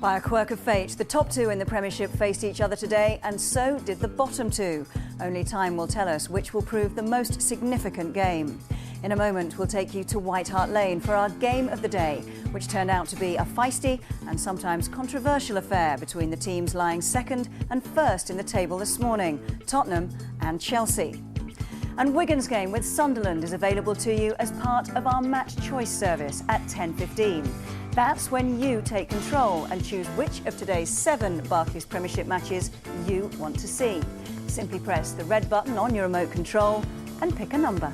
By a quirk of fate, the top two in the Premiership faced each other today, and so did the bottom two. Only time will tell us which will prove the most significant game. In a moment, we'll take you to White Hart Lane for our game of the day, which turned out to be a feisty and sometimes controversial affair between the teams lying second and first in the table this morning, Tottenham and Chelsea. And Wigan's game with Sunderland is available to you as part of our match choice service at 10:15. That's when you take control and choose which of today's 7 Barclays Premiership matches you want to see. Simply press the red button on your remote control and pick a number.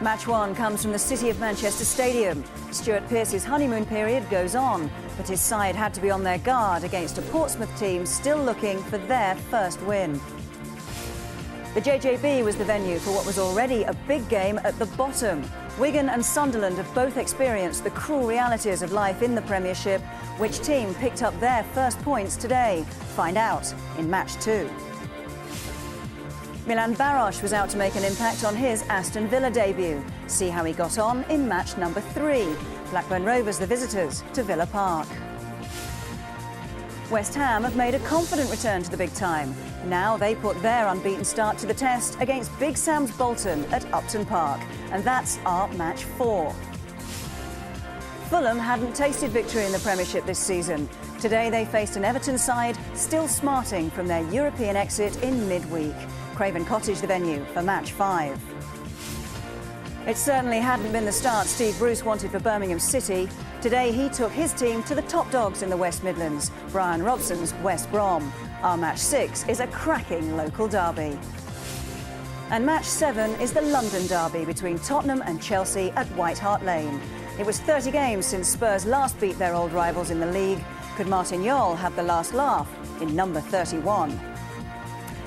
Match 1 comes from the City of Manchester Stadium. Stuart Pearce's honeymoon period goes on, but his side had to be on their guard against a Portsmouth team still looking for their first win. The JJB was the venue for what was already a big game at the bottom. Wigan and Sunderland have both experienced the cruel realities of life in the Premiership. Which team picked up their first points today? Find out in Match 2. Milan Baros was out to make an impact on his Aston Villa debut. See how he got on in match number 3. Blackburn Rovers the visitors to Villa Park. West Ham have made a confident return to the big time. Now they put their unbeaten start to the test against Big Sam's Bolton at Upton Park. And that's our match 4. Fulham hadn't tasted victory in the Premiership this season. Today they faced an Everton side still smarting from their European exit in midweek. Craven Cottage the venue for match 5. It certainly hadn't been the start Steve Bruce wanted for Birmingham City. Today he took his team to the top dogs in the West Midlands, Brian Robson's West Brom. Our match 6 is a cracking local derby. And match 7 is the London derby between Tottenham and Chelsea at White Hart Lane. It was 30 games since Spurs last beat their old rivals in the league. Could Martin Jol have the last laugh in number 31?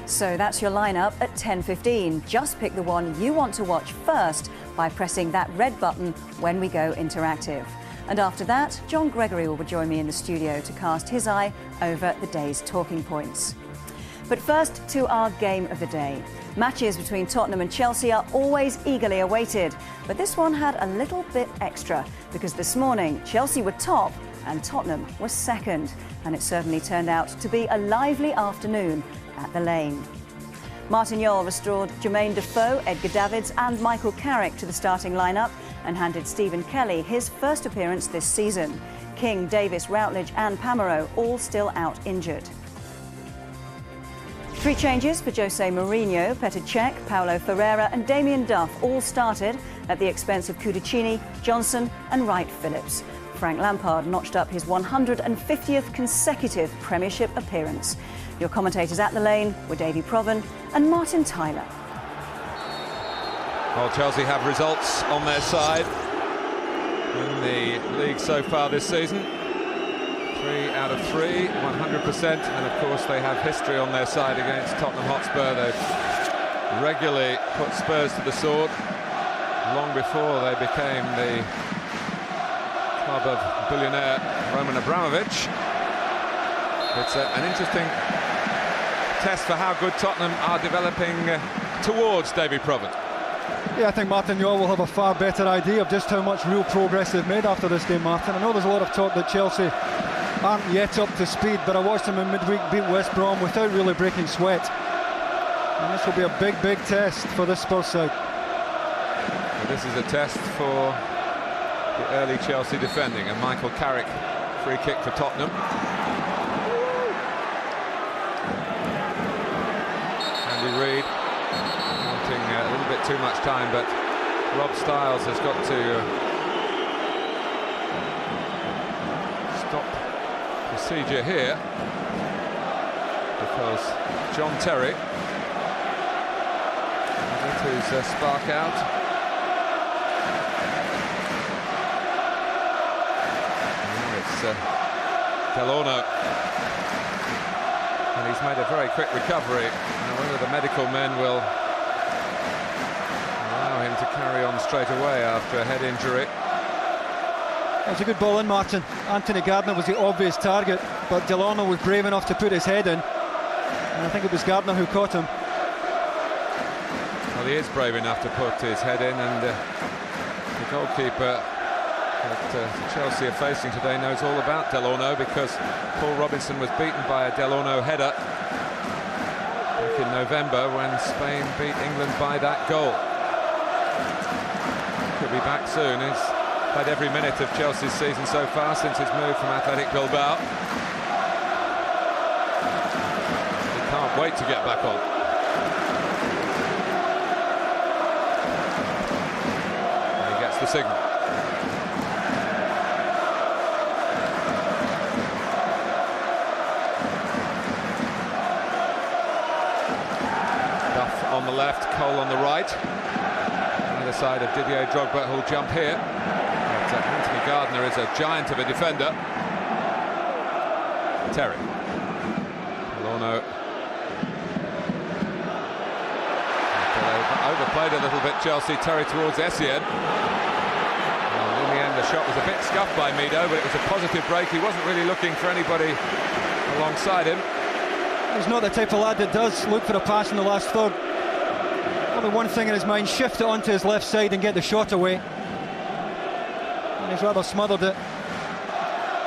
So that's your lineup at 10:15. Just pick the one you want to watch first by pressing that red button when we go interactive. And after that, John Gregory will join me in the studio to cast his eye over the day's talking points. But first, to our game of the day. Matches between Tottenham and Chelsea are always eagerly awaited, but this one had a little bit extra because this morning Chelsea were top and Tottenham was second, and it certainly turned out to be a lively afternoon at the Lane. Martin Jol restored Jermaine Defoe, Edgar Davids and Michael Carrick to the starting lineup and handed Stephen Kelly his first appearance this season. King, Davis, Routledge and Pamereau all still out injured. 3 changes for Jose Mourinho, Petr Cech, Paulo Ferreira and Damien Duff all started at the expense of Cudicini, Johnson and Wright Phillips. Frank Lampard notched up his 150th consecutive Premiership appearance. Your commentators at the Lane were Davy Provan and Martin Tyler. Well, Chelsea have results on their side in the league so far this season. 3 out of 3, 100%, and of course they have history on their side against Tottenham Hotspur. They've regularly put Spurs to the sword long before they became the club of billionaire Roman Abramovich. It's an interesting test for how good Tottenham are developing towards Davy Provan. Yeah, I think Martin Jol will have a far better idea of just how much real progress they've made after this game, Martin. I know there's a lot of talk that Chelsea aren't yet up to speed, but I watched them in midweek beat West Brom without really breaking sweat. And this will be a big, big test for this Spurs side. Well, this is a test for the early Chelsea defending, and Michael Carrick, free kick for Tottenham. Andy Reid wanting a little bit too much time, but Rob Styles has got to stop procedure here because John Terry to spark out. Now it's Delorno. And he's made a very quick recovery. Now, whether the medical men will allow him to carry on straight away after a head injury. It was a good ball in, Martin. Anthony Gardner was the obvious target, but Delorno was brave enough to put his head in, and I think it was Gardner who caught him. Well, he is brave enough to put his head in, and the goalkeeper that Chelsea are facing today knows all about Delorno, because Paul Robinson was beaten by a Delorno header back in November when Spain beat England by that goal. Could be back soon. He's played every minute of Chelsea's season so far since his move from Athletic Bilbao. He can't wait to get back on. And he gets the signal. Duff on the left, Cole on the right. Either side of Didier Drogba, who'll jump here. Anthony Gardner is a giant of a defender. Terry. Delorno. Overplayed a little bit, Chelsea. Terry towards Essien. And in the end, the shot was a bit scuffed by Mido, but it was a positive break. He wasn't really looking for anybody alongside him. He's not the type of lad that does look for a pass in the last third. Only one thing in his mind: shift it onto his left side and get the shot away. He's rather smothered it.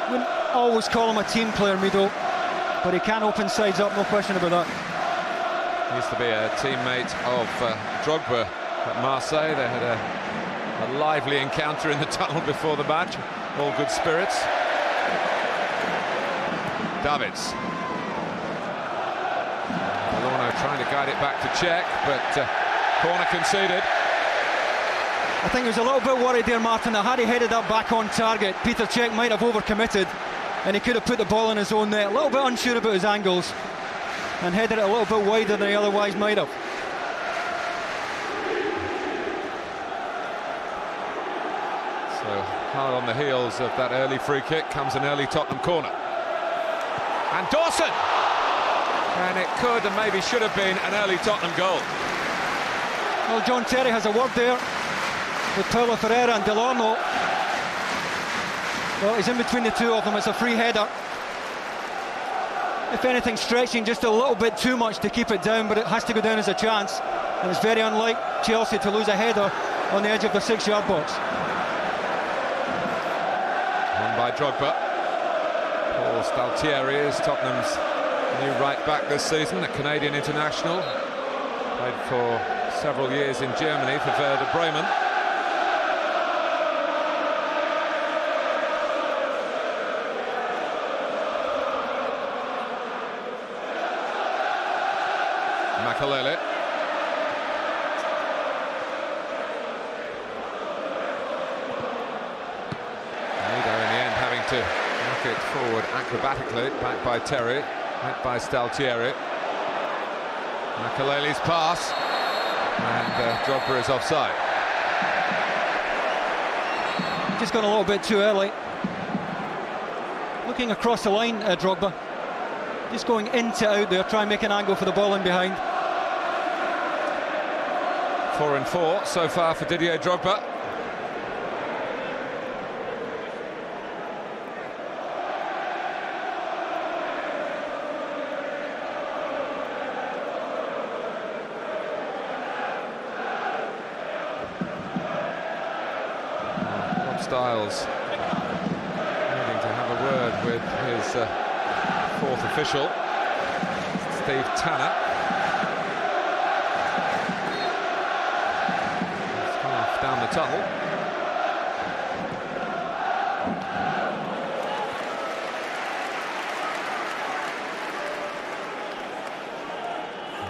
Wouldn't always call him a team player, Mido, but he can open sides up, no question about that. He used to be a teammate of Drogba at Marseille. They had a lively encounter in the tunnel before the match. All good spirits. Davids. Delorno trying to guide it back to Cech, but corner conceded. I think he was a little bit worried there, Martin, that had he headed up back on target, Peter Cech might have overcommitted and he could have put the ball in his own net. A little bit unsure about his angles and headed it a little bit wider than he otherwise might have. So hard on the heels of that early free kick comes an early Tottenham corner. And Dawson! And it could and maybe should have been an early Tottenham goal. Well, John Terry has a word there with Paulo Ferreira and Delorno. Well, he's in between the two of them. It's a free header. If anything, stretching just a little bit too much to keep it down, but it has to go down as a chance, and it's very unlike Chelsea to lose a header on the edge of the 6-yard box. Won by Drogba. Paul Staltieri is Tottenham's new right back this season, a Canadian international. Played for several years in Germany for Werder Bremen. Makalele. Mido in the end having to knock it forward acrobatically, back by Terry, back by Staltieri. Makalele's pass, and Drogba is offside. Just gone a little bit too early. Looking across the line, Drogba. Just going into out there, try and make an angle for the ball in behind. 4 and 4 so far for Didier Drogba. Rob Styles needing to have a word with his fourth official, Steve Tanner. He's half down the tunnel.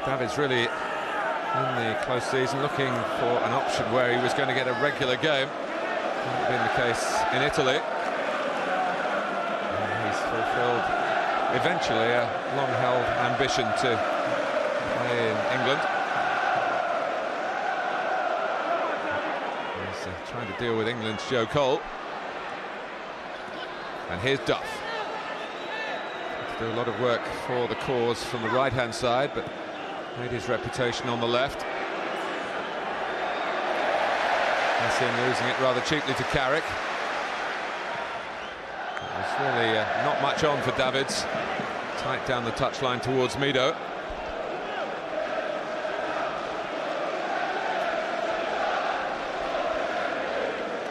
David's really in the close season looking for an option where he was going to get a regular game. Hasn't been the case in Italy. And he's fulfilled eventually a long-held ambition to play in England. He's trying to deal with England's Joe Cole. And here's Duff. do a lot of work for the cause from the right-hand side, but made his reputation on the left. That's him losing it rather cheaply to Carrick. There's really not much on for Davids. Tight down the touchline towards Mido.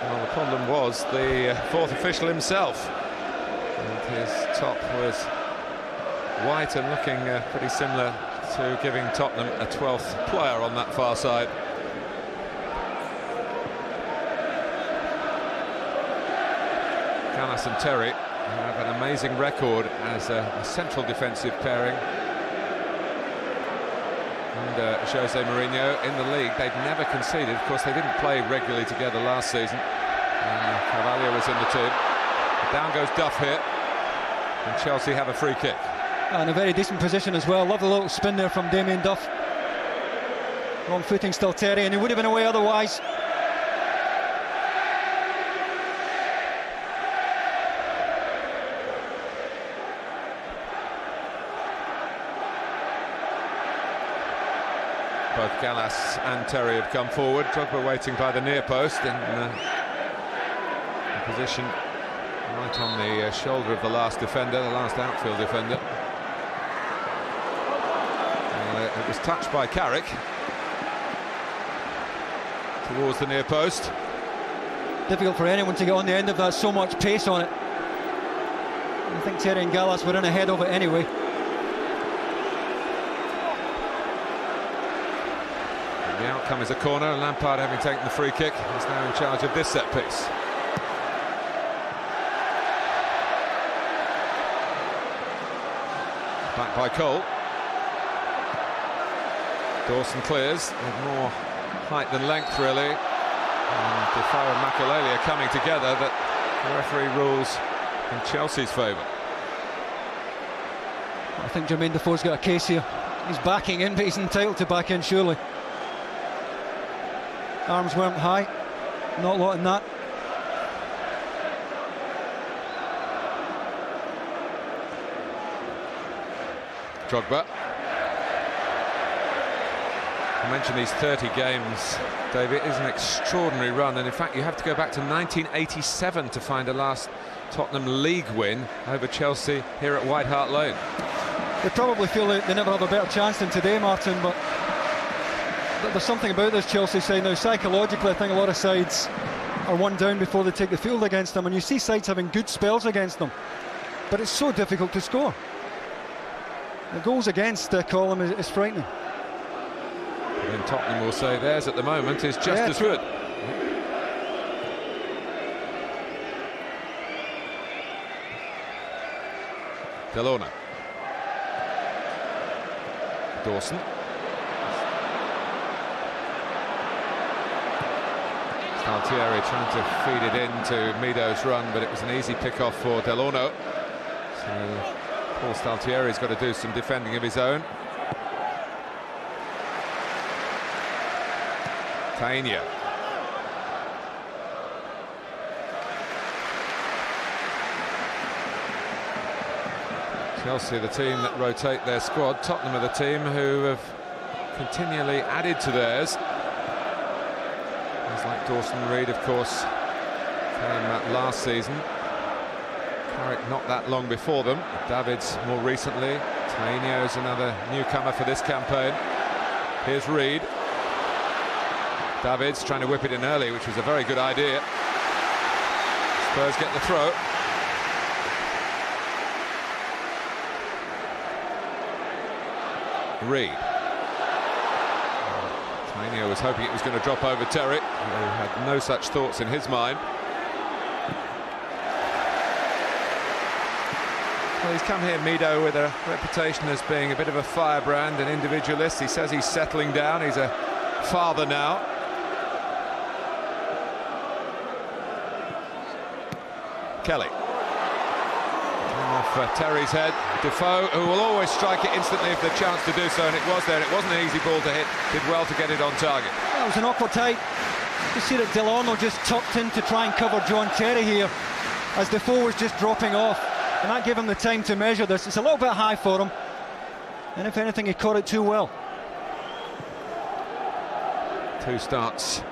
Well, the problem was the fourth official himself. And his top was white and looking pretty similar to giving Tottenham a 12th player on that far side. Gallas and Terry have an amazing record as a central defensive pairing. Under Jose Mourinho in the league, they've never conceded. Of course, they didn't play regularly together last season. Carvalho was in the team. Down goes Duff here, and Chelsea have a free kick. And a very decent position as well. Lovely little spin there from Damien Duff. Wrong footing still Terry, and he would have been away otherwise. Both Gallas and Terry have come forward. Drogba waiting by the near post in position right on the shoulder of the last defender, the last outfield defender. It was touched by Carrick towards the near post. Difficult for anyone to get on the end of that, so much pace on it. I think Terry and Gallas were in ahead of it anyway. The outcome is a corner, and Lampard, having taken the free kick, is now in charge of this set piece. Back by Cole. Dawson clears with more height than length, really. And Defoe and Makelele are coming together, but the referee rules in Chelsea's favour. I think Jermaine Defoe's got a case here. He's backing in, but he's entitled to back in, surely. Arms weren't high, not a lot in that. Drogba. I mentioned these 30 games, David. It is an extraordinary run, and in fact you have to go back to 1987 to find a last Tottenham league win over Chelsea here at White Hart Lane. They probably feel they never have a better chance than today, Martin, but there's something about this Chelsea side now. Psychologically, I think a lot of sides are one down before they take the field against them, and you see sides having good spells against them, but it's so difficult to score. The goals against column is frightening. And Tottenham will say theirs at the moment is just as good. Delona. Dawson. Staltieri trying to feed it into Mido's run, but it was an easy pick-off for Delona. So Paul Staltieri's got to do some defending of his own. Tainio. Chelsea, the team that rotate their squad. Tottenham are the team who have continually added to theirs. Guys like Dawson Reed, of course, came last season. Carrick not that long before them. Davids more recently. Tainio's another newcomer for this campaign. Here's Reed. Davids trying to whip it in early, which was a very good idea. Spurs get the throw. Reed. Tainio was hoping it was going to drop over Terry, who had no such thoughts in his mind. Well, he's come here, Mido, with a reputation as being a bit of a firebrand, an individualist. He says he's settling down. He's a father now. Kelly. Off Terry's head. Defoe, who will always strike it instantly if there's a chance to do so, and it was there. It wasn't an easy ball to hit. Did well to get it on target. That was an awkward tight. You see that Delano just tucked in to try and cover John Terry here, as Defoe was just dropping off. And that gave him the time to measure this. It's a little bit high for him, and if anything, he caught it too well. 2 starts,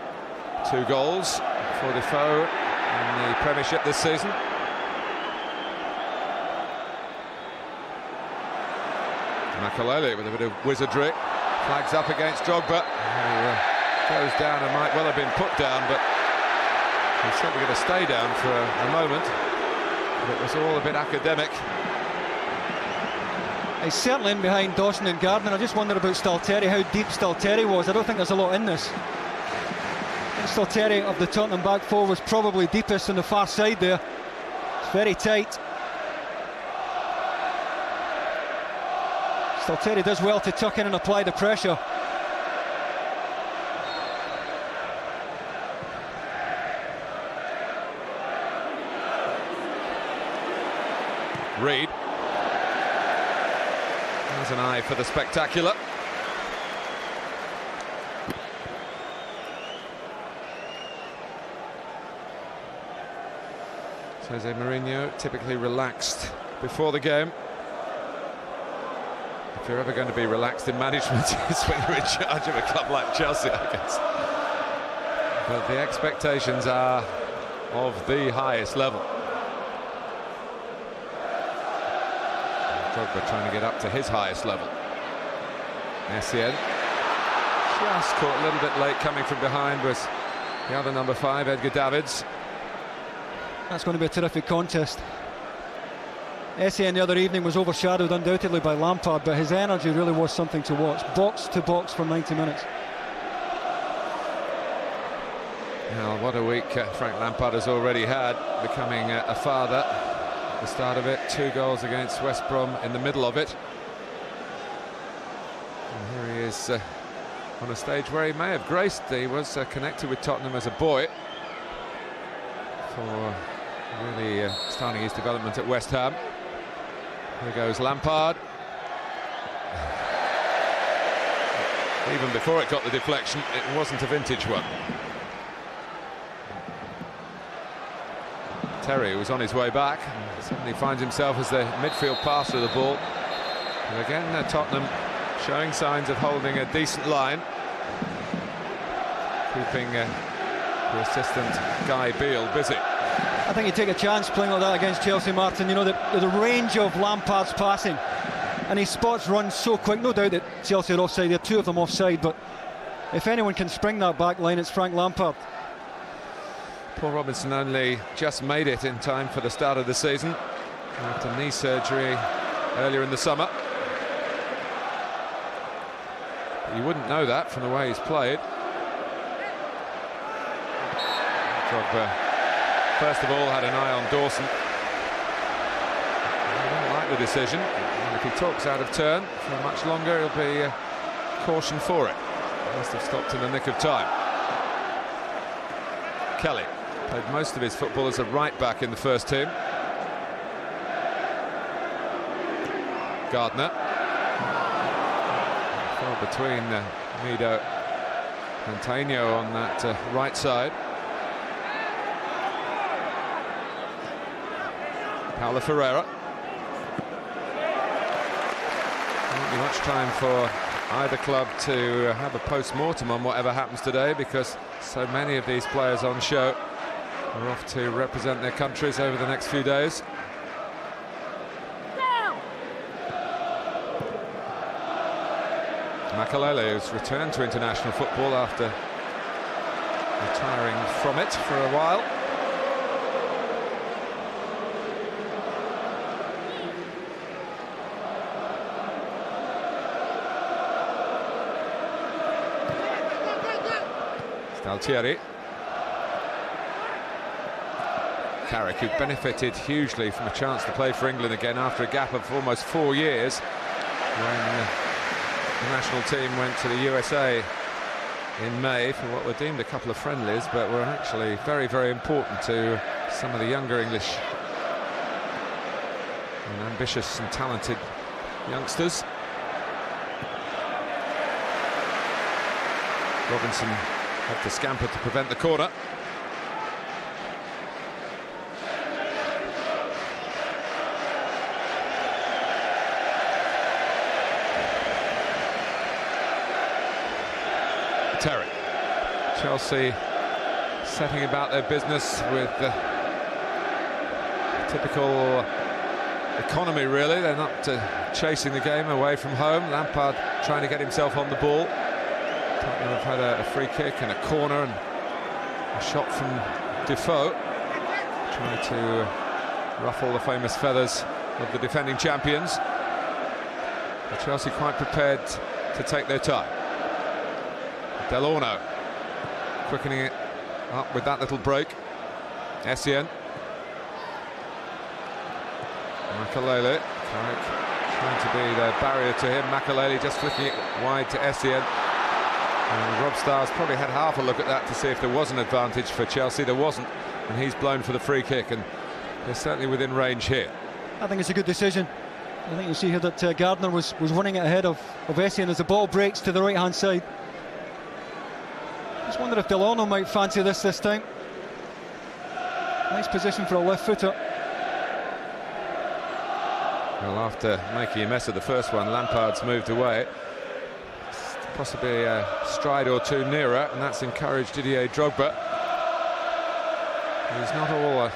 2 goals for Defoe in the Premiership this season. Makalele with a bit of wizardry, flags up against Drogba, who goes down and might well have been put down, but he's certainly going to stay down for a moment. But it was all a bit academic. He's certainly in behind Dawson and Gardner. I just wonder about Stalteri, how deep Stalteri was. I don't think there's a lot in this. I think Stalteri of the Tottenham back four was probably deepest on the far side there. It's very tight. Stalteri does well to tuck in and apply the pressure. Reed. There's an eye for the spectacular. Jose Mourinho typically relaxed before the game. If you're ever going to be relaxed in management, it's when you're in charge of a club like Chelsea, I guess. But the expectations are of the highest level. Drogba trying to get up to his highest level. Essien just caught a little bit late, coming from behind was the other number 5, Edgar Davids. That's going to be a terrific contest. Essien the other evening was overshadowed undoubtedly by Lampard, but his energy really was something to watch. Box to box for 90 minutes. Well, what a week Frank Lampard has already had, becoming a father. The start of it, 2 goals against West Brom in the middle of it. And here he is on a stage where he may have graced. He was connected with Tottenham as a boy for really starting his development at West Ham. Here goes Lampard. Even before it got the deflection, it wasn't a vintage one. Terry was on his way back, suddenly finds himself as the midfield passer of the ball. And again, Tottenham showing signs of holding a decent line, keeping the assistant Guy Beale busy. I think you take a chance playing like that against Chelsea, Martin. You know, the range of Lampard's passing, and his spots run so quick. No doubt that Chelsea are offside, there are 2 of them offside, but if anyone can spring that back line, it's Frank Lampard. Paul Robinson only just made it in time for the start of the season after knee surgery earlier in the summer. But you wouldn't know that from the way he's played. Drogba, first of all, had an eye on Dawson. He didn't like the decision, and if he talks out of turn for much longer, he'll be cautioned for it. He must have stopped in the nick of time. Kelly played most of his football as a right-back in the first team. Gardner. Fell between Mido and Tainio on that right side. Paulo Ferreira. Won't be much time for either club to have a post-mortem on whatever happens today, because so many of these players on show are off to represent their countries over the next few days. Makalele has returned to international football after retiring from it for a while. Stalteri. Carrick, who benefited hugely from a chance to play for England again after a gap of almost 4 years, when the national team went to the USA in May for what were deemed a couple of friendlies, but were actually very, very important to some of the younger English and ambitious and talented youngsters. Robinson had to scamper to prevent the corner. Terry. Chelsea setting about their business with typical economy, really. They're not chasing the game away from home. Lampard trying to get himself on the ball. Tottenham have had a free kick and a corner and a shot from Defoe, trying to ruffle the famous feathers of the defending champions. But Chelsea quite prepared to take their time. Del Orno quickening it up with that little break. Essien. Makelele. Carrick trying to be the barrier to him. Makelele just flicking it wide to Essien. And Rob Starr's probably had half a look at that to see if there was an advantage for Chelsea. There wasn't, and he's blown for the free kick, and they're certainly within range here. I think it's a good decision. I think you see here that Gardner was running it ahead of Essien as the ball breaks to the right-hand side. Just wonder if Del Orno might fancy this time. Nice position for a left footer. Well, after making a mess of the first one, Lampard's moved away. Possibly a stride or two nearer, and that's encouraged Didier Drogba. He's not all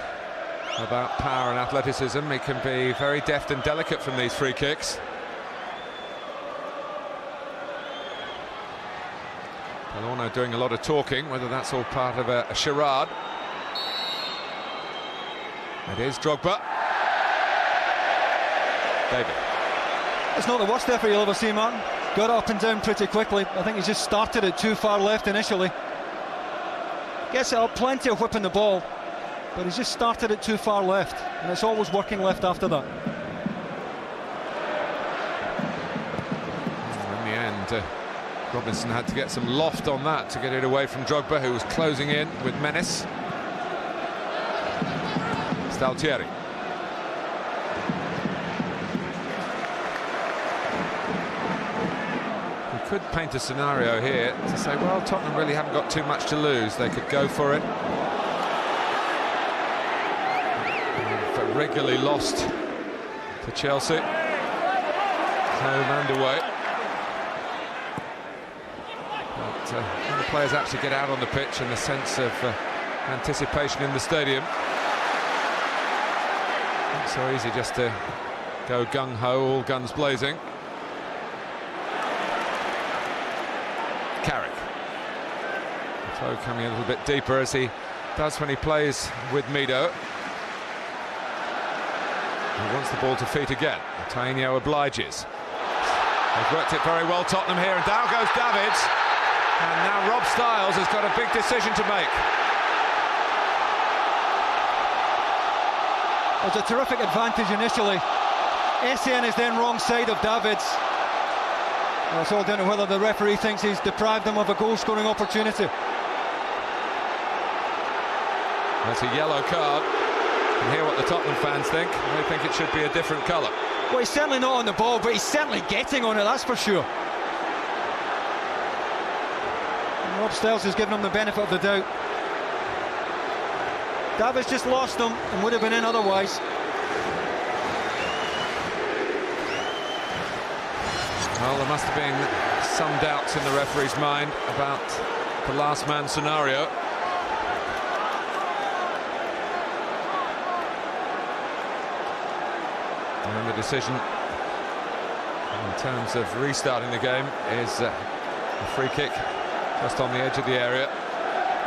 about power and athleticism. He can be very deft and delicate from these free kicks. Del Orno doing a lot of talking, whether that's all part of a charade. It is Drogba. David. It's not the worst effort you'll ever see, Martin. Got up and down pretty quickly. I think he just started it too far left initially. Gets it up, plenty of whipping the ball, but he's just started it too far left, and it's always working left after that. In the end, Robinson had to get some loft on that to get it away from Drogba, who was closing in with menace. Staltieri. We could paint a scenario here to say, well, Tottenham really haven't got too much to lose. They could go for it. They've regularly lost to Chelsea, home and away. But when the players actually get out on the pitch and the sense of anticipation in the stadium, not so easy just to go gung-ho, all guns blazing. Carrick. Defoe coming a little bit deeper, as he does when he plays with Mido. He wants the ball to feet again. Tainio obliges. They've worked it very well, Tottenham here, and down goes Davids. And now Rob Styles has got a big decision to make. It was a terrific advantage initially. Essien is then wrong side of Davids. It's all down to whether the referee thinks he's deprived them of a goal-scoring opportunity. That's a yellow card. You can hear what the Tottenham fans think. They think it should be a different colour. Well, he's certainly not on the ball, but he's certainly getting on it, that's for sure. And Rob Styles has given him the benefit of the doubt. Davids just lost him and would have been in otherwise. Well, there must have been some doubts in the referee's mind about the last man scenario. And the decision in terms of restarting the game is a free kick just on the edge of the area.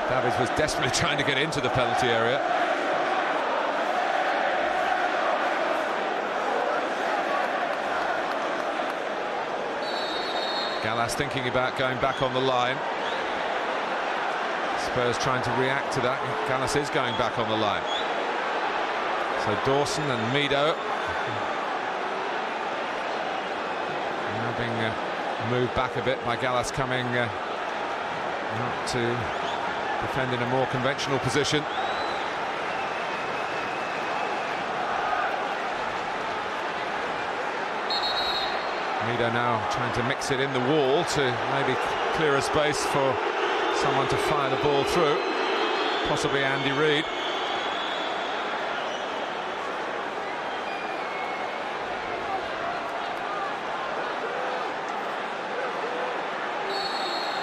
Davids was desperately trying to get into the penalty area. Gallas thinking about going back on the line. Spurs trying to react to that. Gallas is going back on the line. So Dawson and Mido now being moved back a bit by Gallas coming out to defend in a more conventional position. Mido now trying to mix it in the wall to maybe clear a space for someone to fire the ball through, possibly Andy Reid.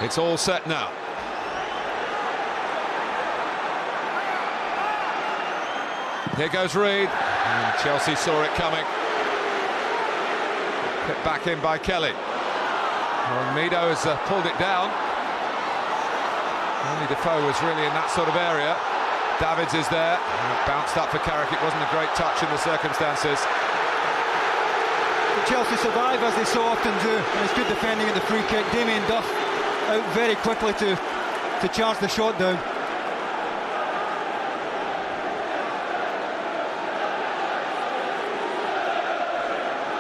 It's all set now. Here goes Reed, and Chelsea saw it coming. Hit back in by Kelly. Well, Mido has pulled it down. Only Defoe was really in that sort of area. Davids is there. Bounced up for Carrick. It wasn't a great touch in the circumstances. Chelsea survive as they so often do, and it's good defending at the free kick. Damien Duff out very quickly to charge the shot down.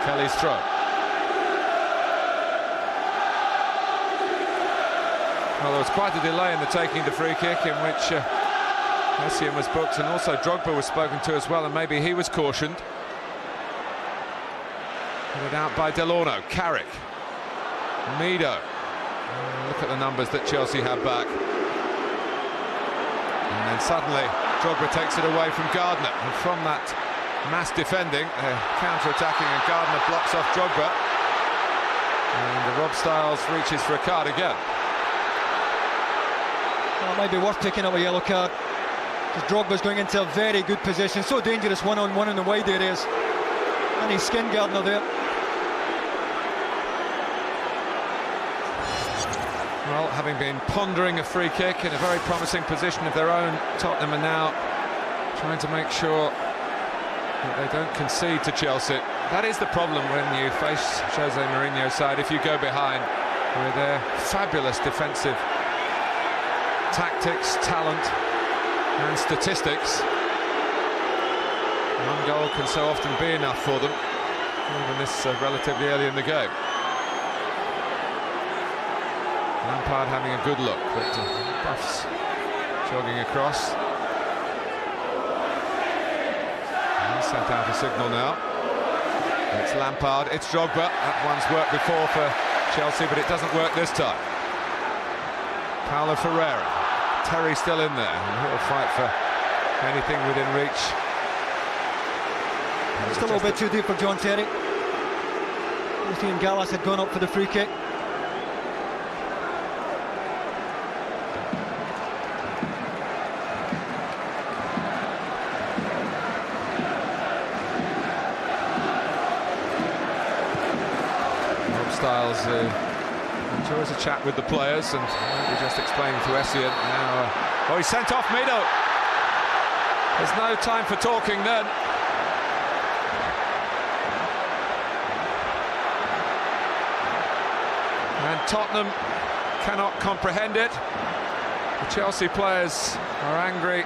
Kelly's throw. Well, there was quite a delay in the taking the free kick, in which Essien was booked, and also Drogba was spoken to as well, and maybe he was cautioned. Put out by Delorno. Carrick. Mido. Look at the numbers that Chelsea have back. And then suddenly Drogba takes it away from Gardner, and from that mass defending, counter-attacking, and Gardner blocks off Drogba, and Rob Styles reaches for a card again. Well, it might be worth picking up a yellow card, because Drogba's going into a very good position, so dangerous one-on-one in the wide areas, and he skinned Gardner there. Well, having been pondering a free kick in a very promising position of their own, Tottenham are now trying to make sure that they don't concede to Chelsea. That is the problem when you face Jose Mourinho's side. If you go behind with their fabulous defensive tactics, talent and statistics, one goal can so often be enough for them, even this relatively early in the game. Lampard having a good look, but Buff's jogging across. He's sent out a signal now. It's Lampard, it's Drogba. That one's worked before for Chelsea, but it doesn't work this time. Paulo Ferreira. Terry still in there, and he'll fight for anything within reach. It's a little bit too deep for John Terry. He and Gallas had gone up for the free kick. Styles enjoys a chat with the players, and we just explained to Essien now. Oh, he sent off Mido. There's no time for talking then. And Tottenham cannot comprehend it. The Chelsea players are angry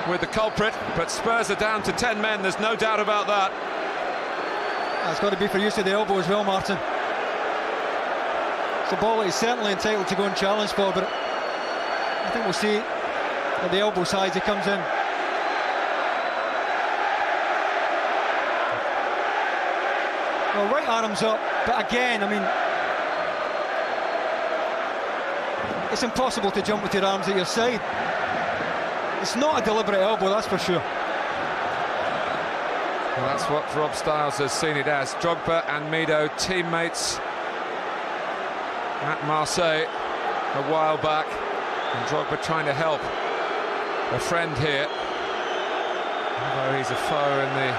with the culprit, but Spurs are down to 10 men, there's no doubt about that. That's got to be for use of the elbow as well, Martin. It's a ball that he's certainly entitled to go and challenge for, but I think we'll see at the elbow side he comes in. Well, right arm's up, but again, I mean, it's impossible to jump with your arms at your side. It's not a deliberate elbow, that's for sure. Well, that's what Rob Styles has seen it as. Drogba and Mido, teammates at Marseille a while back, and Drogba trying to help a friend here, although he's a foe in the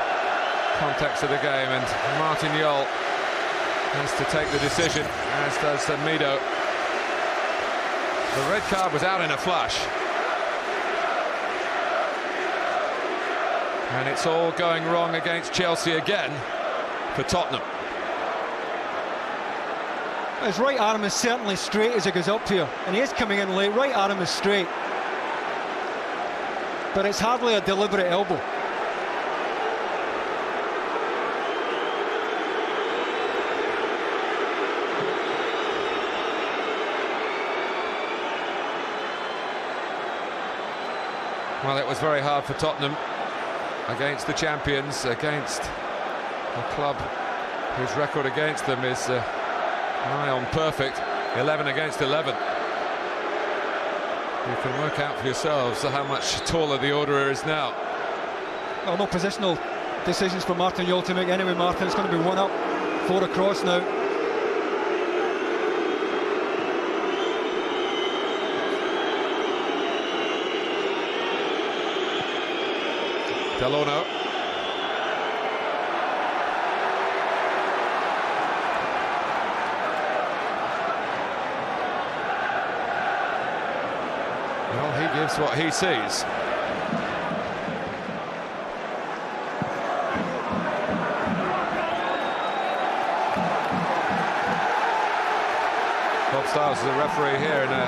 context of the game, and Martin Jol has to take the decision, as does Mido. The red card was out in a flash. And it's all going wrong against Chelsea again for Tottenham. His right arm is certainly straight as he goes up here, and he is coming in late. Right arm is straight, but it's hardly a deliberate elbow. Well, it was very hard for Tottenham against the champions, against a club whose record against them is nigh on perfect, 11 against 11. You can work out for yourselves how much taller the orderer is now. Well, no positional decisions for Martin Jol to make anyway, Martin. It's going to be 1 up, 4 across now. Delorno. Well, he gives what he sees. Bob Styles is a referee here in a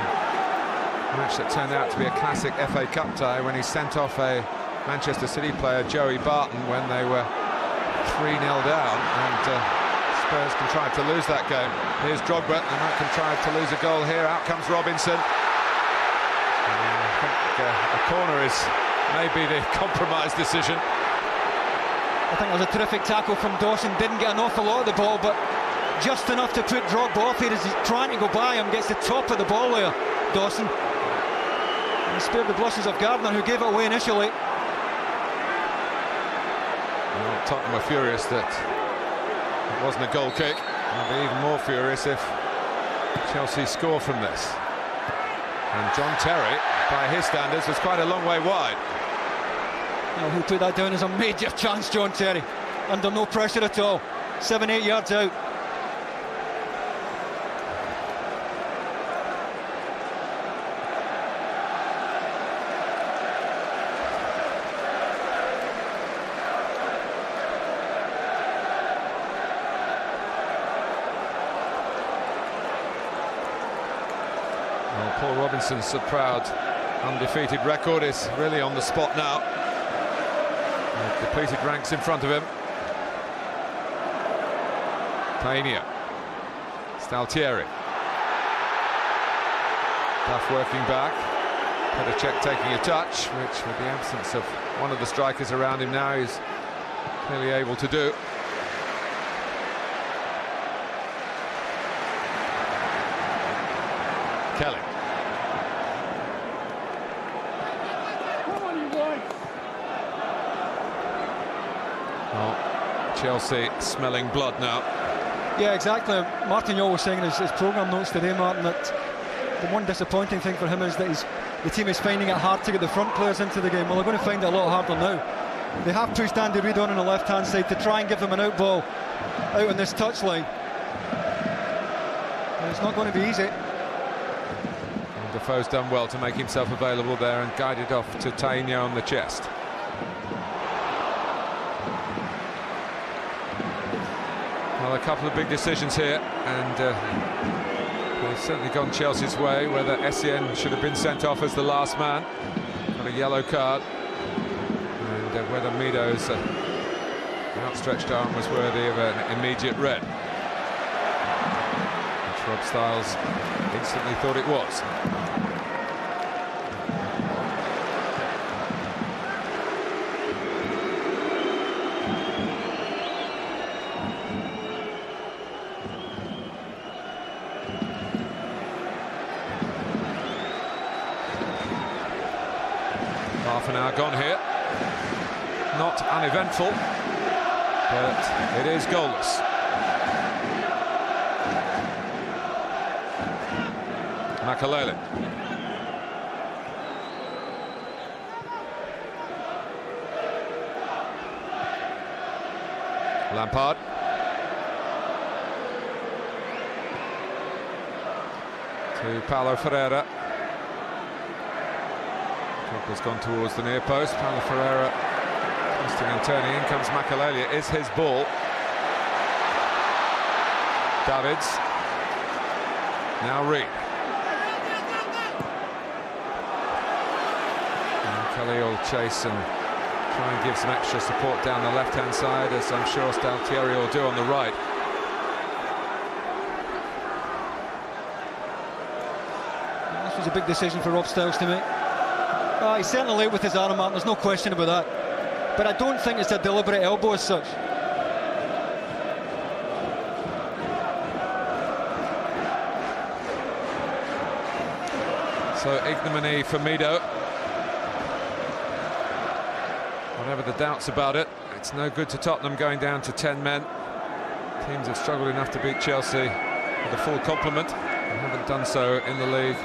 match that turned out to be a classic FA Cup tie when he sent off a Manchester City player, Joey Barton, when they were 3-0 down, and Spurs contrived to lose that game. Here's Drogba, and that contrived to lose a goal here. Out comes Robinson. I think a corner is maybe the compromise decision. I think it was a terrific tackle from Dawson. Didn't get an awful lot of the ball, but just enough to put Drogba off here as he's trying to go by him. Gets the top of the ball there, Dawson. And he spared the blushes of Gardner, who gave it away initially. Well, Tottenham were furious that it wasn't a goal kick. They'll be even more furious if Chelsea score from this. And John Terry, by his standards, was quite a long way wide. Well, he'll put that down as a major chance, John Terry. Under no pressure at all. 7-8 yards out. Well, Paul Robinson's so proud undefeated record is really on the spot now. With depleted ranks in front of him. Tainio. Staltieri. Duff working back. Petacek taking a touch, which with the absence of one of the strikers around him now he's clearly able to do. Kelly. Well, Chelsea smelling blood now. Yeah, exactly. Martin Yole was saying in his programme notes today, Martin, that the one disappointing thing for him is that the team is finding it hard to get the front players into the game. Well, they're going to find it a lot harder now. They have pushed Andy Reid on the left-hand side to try and give him an out ball out on this touchline. And it's not going to be easy. And Defoe's done well to make himself available there and guided off to Tainio on the chest. Well, a couple of big decisions here, and they've certainly gone Chelsea's way. Whether Essien should have been sent off as the last man, got a yellow card, and whether Mido's outstretched arm was worthy of an immediate red, which Rob Styles instantly thought it was. Half an hour gone here. Not uneventful, but it is goalless. Makalele. Lampard. To Paulo Ferreira. Has gone towards the near post. Paulo Ferreira twisting and turning. In comes Makalele. It is his ball. Davids. Now Reid. And Kelly will chase and try and give some extra support down the left-hand side, as I'm sure Staltieri will do on the right. This was a big decision for Rob Styles to make. He's certainly late with his arm, Martin, there's no question about that. But I don't think it's a deliberate elbow as such. So ignominy for Mido. Whatever the doubts about it, it's no good to Tottenham going down to 10 men. Teams have struggled enough to beat Chelsea with a full complement and haven't done so in the league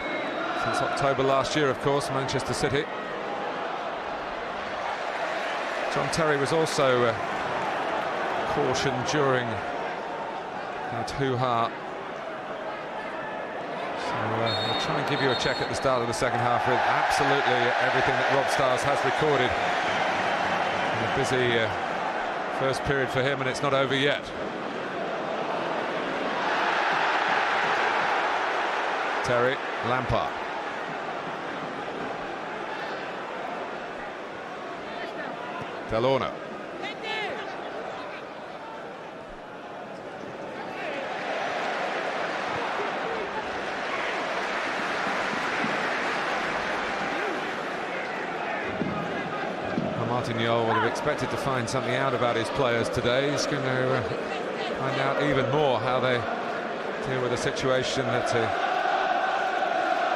since October last year, of course. Manchester City. John Terry was also cautioned during that hoo-ha. So we'll try and give you a check at the start of the second half with absolutely everything that Rob Stiles has recorded. A busy first period for him, and it's not over yet. Terry, Lampard. Delorno. Martin Jol would have expected to find something out about his players today. He's going to find out even more how they deal with a situation that,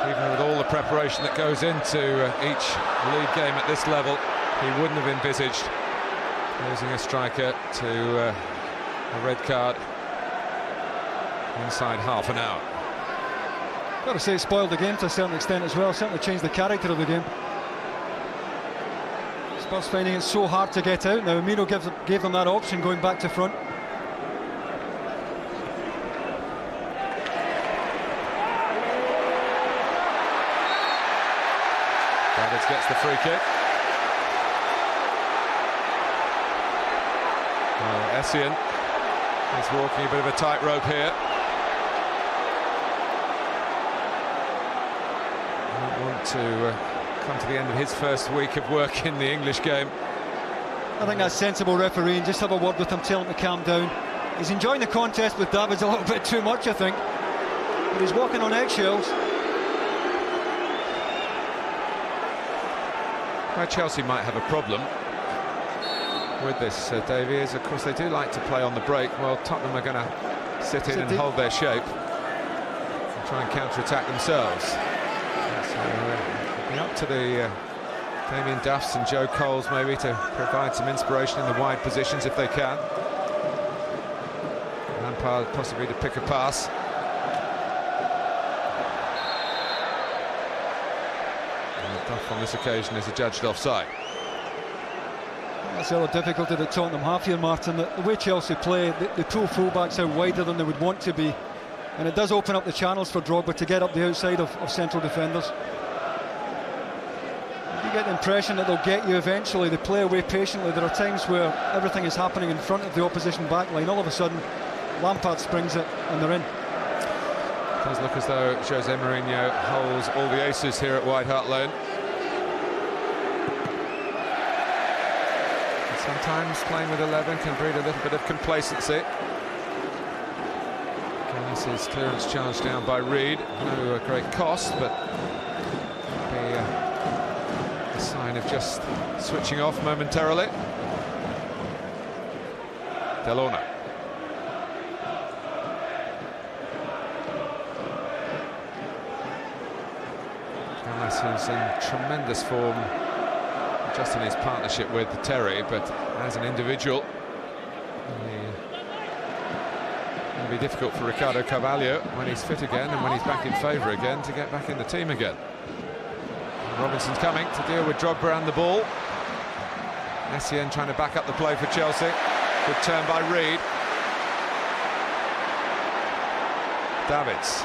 even with all the preparation that goes into each league game at this level, he wouldn't have envisaged losing a striker to a red card inside half an hour. Got to say, it spoiled the game to a certain extent as well. Certainly changed the character of the game. Spurs finding it so hard to get out now. Mino gave them that option going back to front. Davids gets the free kick. Well, Essien is walking a bit of a tightrope here. Don't want to come to the end of his first week of work in the English game. I think that's sensible refereeing. Just have a word with him, tell him to calm down. He's enjoying the contest with Davids a little bit too much, I think. But he's walking on eggshells. Where Chelsea might have a problem with this, Davey, is of course they do like to play on the break. Well, Tottenham are going to sit in and hold their shape and try and counter-attack themselves. So, up to the Damien Duffs and Joe Coles maybe to provide some inspiration in the wide positions if they can. Lampard possibly to pick a pass. And Duff on this occasion is adjudged offside. That's the other difficulty that Tottenham have here, Martin. The way Chelsea play, they pull full-backs out wider than they would want to be, and it does open up the channels for Drogba to get up the outside of central defenders. You get the impression that they'll get you eventually. They play away patiently. There are times where everything is happening in front of the opposition backline. All of a sudden, Lampard springs it and they're in. It does look as though Jose Mourinho holds all the aces here at White Hart Lane. And sometimes playing with 11 can breed a little bit of complacency. His clearance charged down by Reed. No great cost, but a sign of just switching off momentarily. Delorno. Gallas is in tremendous form, just in his partnership with Terry, but as an individual, it'll be difficult for Ricardo Carvalho when he's fit again and when he's back in favour again to get back in the team again. Robinson's coming to deal with Drogba and the ball. Essien trying to back up the play for Chelsea. Good turn by Reed. Davids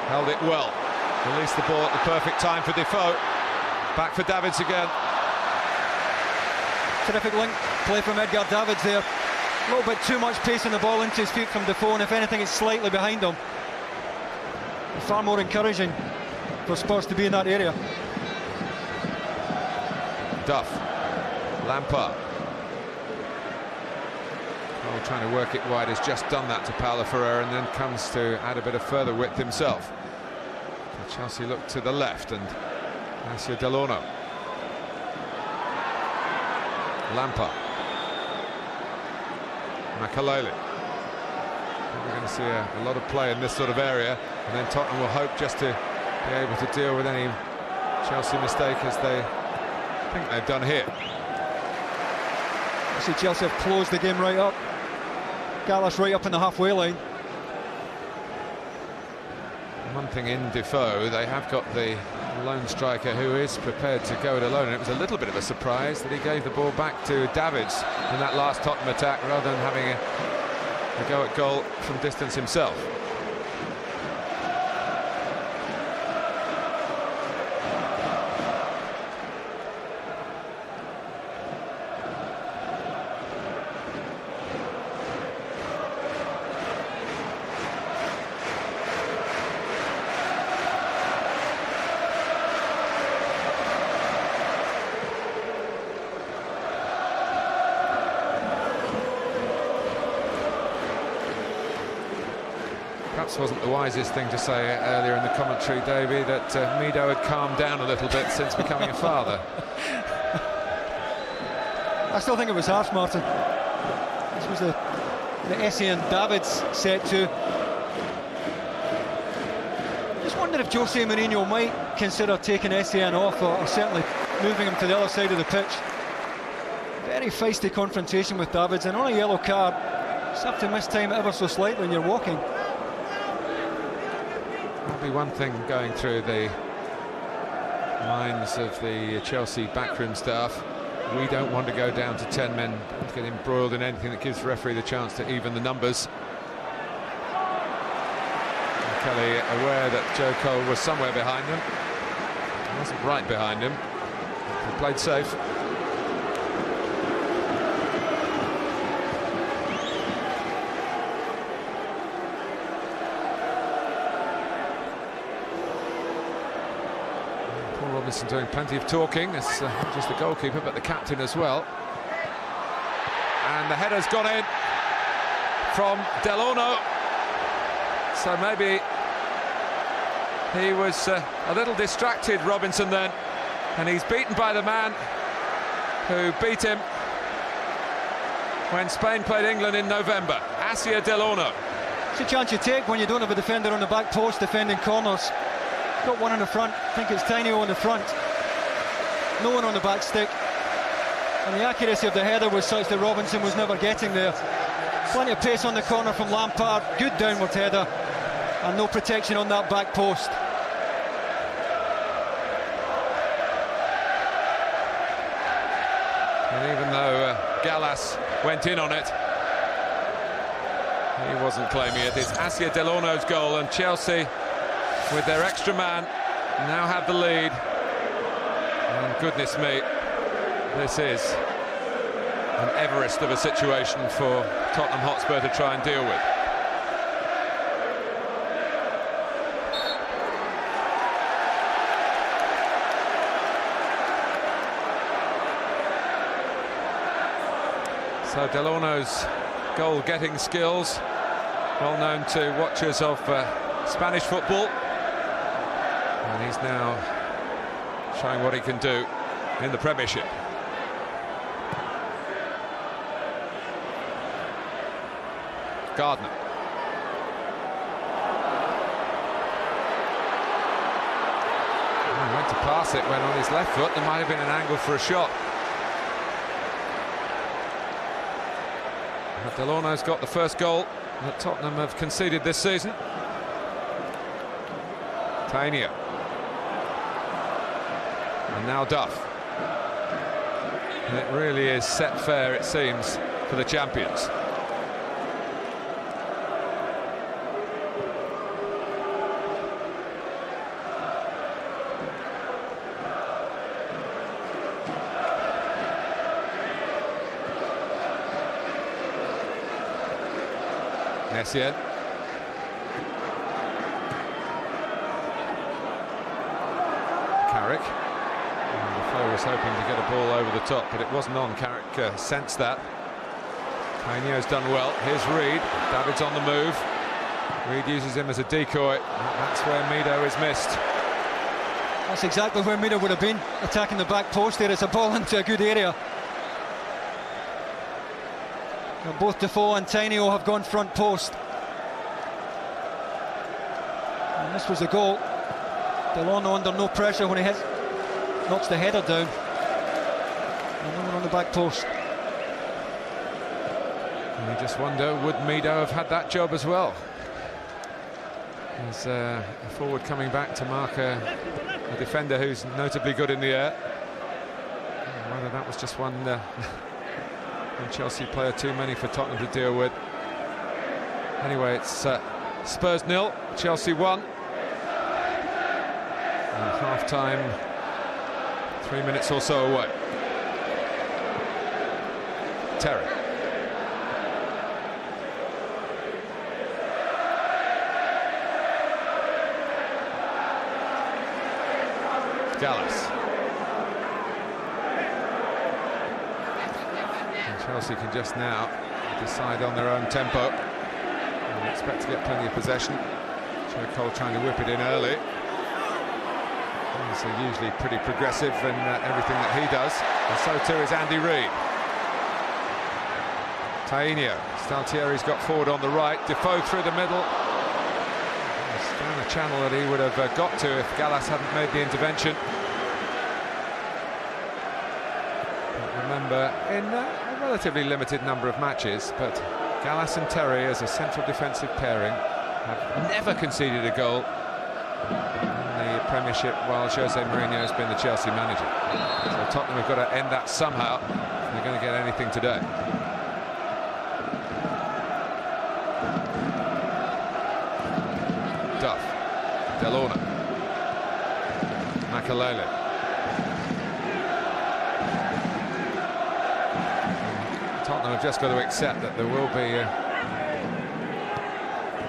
held it well. Released the ball at the perfect time for Defoe. Back for Davids again. Terrific link play from Edgar Davids there. A little bit too much pace in the ball into his feet from Defoe, and if anything it's slightly behind him. Far more encouraging for Spurs to be in that area. Duff, Lampard. Oh, trying to work it wide, has just done that to Paulo Ferreira and then comes to add a bit of further width himself. So Chelsea look to the left and Alessio Delorno. Lampard. Makalele. We're going to see a lot of play in this sort of area, and then Tottenham will hope just to be able to deal with any Chelsea mistake as they think they've done here. I see Chelsea have closed the game right up. Gallas right up in the halfway line. One thing in Defoe, they have got the A lone striker who is prepared to go it alone, and it was a little bit of a surprise that he gave the ball back to Davids in that last Tottenham attack rather than having a go at goal from distance himself. Perhaps wasn't the wisest thing to say earlier in the commentary, Davey, that Mido had calmed down a little bit since becoming a father. I still think it was harsh, Martin. This was the Essien and Davids set to. Just wonder if Jose Mourinho might consider taking Essien off, or certainly moving him to the other side of the pitch. Very feisty confrontation with Davids, and on a yellow card, just have to miss time ever so slightly when you're walking. Be one thing going through the minds of the Chelsea backroom staff. We don't want to go down to 10 men, don't get embroiled in anything that gives the referee the chance to even the numbers. And Kelly aware that Joe Cole was somewhere behind him. He wasn't right behind him. He played safe. Doing plenty of talking. It's not just the goalkeeper but the captain as well. And the header's gone in from Delorno. So maybe he was a little distracted, Robinson, then, and he's beaten by the man who beat him when Spain played England in November, Asia Delorno. It's a chance you take when you don't have a defender on the back post defending corners. Got one in the front, I think it's Tainio on the front, no one on the back stick, and the accuracy of the header was such that Robinson was never getting there. Plenty of pace on the corner from Lampard, good downward header, and no protection on that back post. And even though Gallas went in on it, he wasn't claiming it. It's Asia Delorno's goal, and Chelsea, with their extra man, now have the lead. And goodness me, this is an Everest of a situation for Tottenham Hotspur to try and deal with. So Delorno's goal-getting skills, well known to watchers of Spanish football. And he's now showing what he can do in the Premiership. Gardner. He went to pass it when on his left foot. There might have been an angle for a shot. But Delorno's got the first goal that Tottenham have conceded this season. Tainio. And now Duff. And it really is set fair, it seems, for the champions. Essien. Carrick. And the Flo was hoping to get a ball over the top, but it wasn't on. Carrick sensed that. Tainio's done well. Here's Reed. David's on the move. Reed uses him as a decoy. That's where Mido is missed. That's exactly where Mido would have been, attacking the back post there. It's a ball into a good area. And both Defoe and Tainio have gone front post. And this was the goal. Delorno under no pressure when he knocks the header down. And no one on the back post. And you just wonder, would Mido have had that job as well? There's a forward coming back to mark a a defender who's notably good in the air. Whether that was just one Chelsea player too many for Tottenham to deal with. Anyway, it's Spurs 0, Chelsea 1. And half-time, 3 minutes or so away. Terry. Gallas. And Chelsea can just now decide on their own tempo and expect to get plenty of possession. Joe Cole trying to whip it in early. He's usually pretty progressive in everything that he does, and so too is Andy Reid. Tainio. Staltieri's got forward on the right. Defoe through the middle. It's down a channel that he would have got to if Gallas hadn't made the intervention. But remember, in a relatively limited number of matches, but Gallas and Terry as a central defensive pairing have never conceded a goal in the Premiership while Jose Mourinho has been the Chelsea manager. So Tottenham have got to end that somehow if they're going to get anything today. Duff, Delorna, Makalele. Tottenham have just got to accept that there will be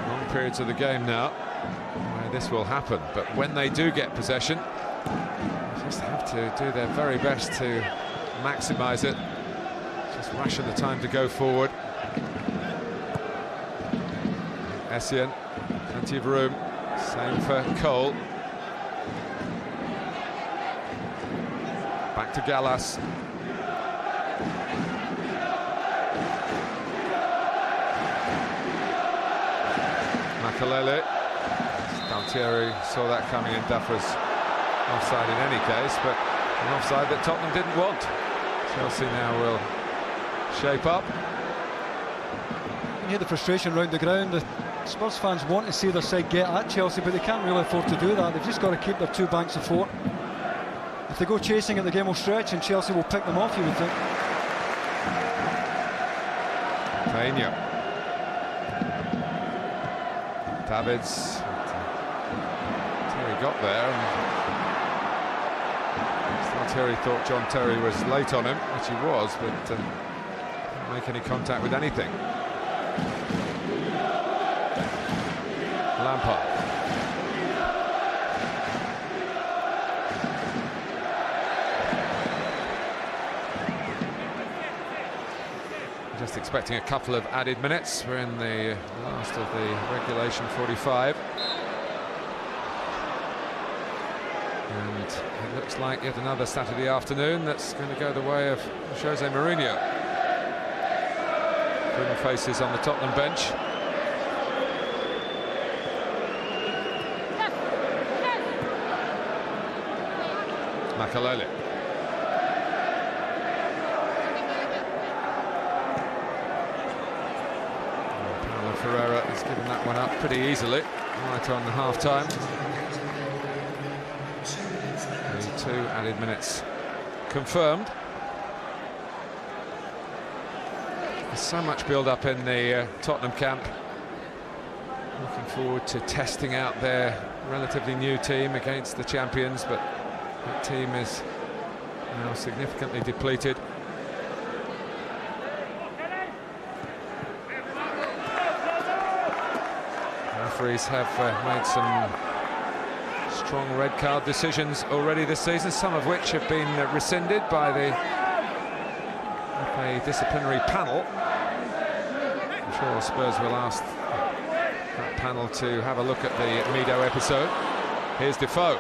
long periods of the game now where this will happen, but when they do get possession, they just have to do their very best to maximise it, just ration the time to go forward. Essien, plenty of room, same for Cole. Back to Gallas. Makalele. Staltieri saw that coming, and Duff was offside in any case, but an offside that Tottenham didn't want. Chelsea now will shape up. You hear the frustration around the ground. The Spurs fans want to see their side get at Chelsea, but they can't really afford to do that. They've just got to keep their two banks afloat. If they go chasing it, the game will stretch and Chelsea will pick them off, you would think. Tainio. Davids. Terry got there, and Terry thought John Terry was late on him, which he was, but didn't make any contact with anything. Lampard. Just expecting a couple of added minutes. We're in the last of the regulation 45. And it looks like yet another Saturday afternoon that's going to go the way of Jose Mourinho. Grim faces on the Tottenham bench. Makalele. Paulo Ferreira has given that one up pretty easily, right on the half-time. 2 added minutes confirmed. There's so much build-up in the Tottenham camp. Looking forward to testing out their relatively new team against the champions, but that team is now significantly depleted. Referees have made some strong red card decisions already this season, some of which have been rescinded by the disciplinary panel. I'm sure Spurs will ask that panel to have a look at the Mido episode. Here's Defoe.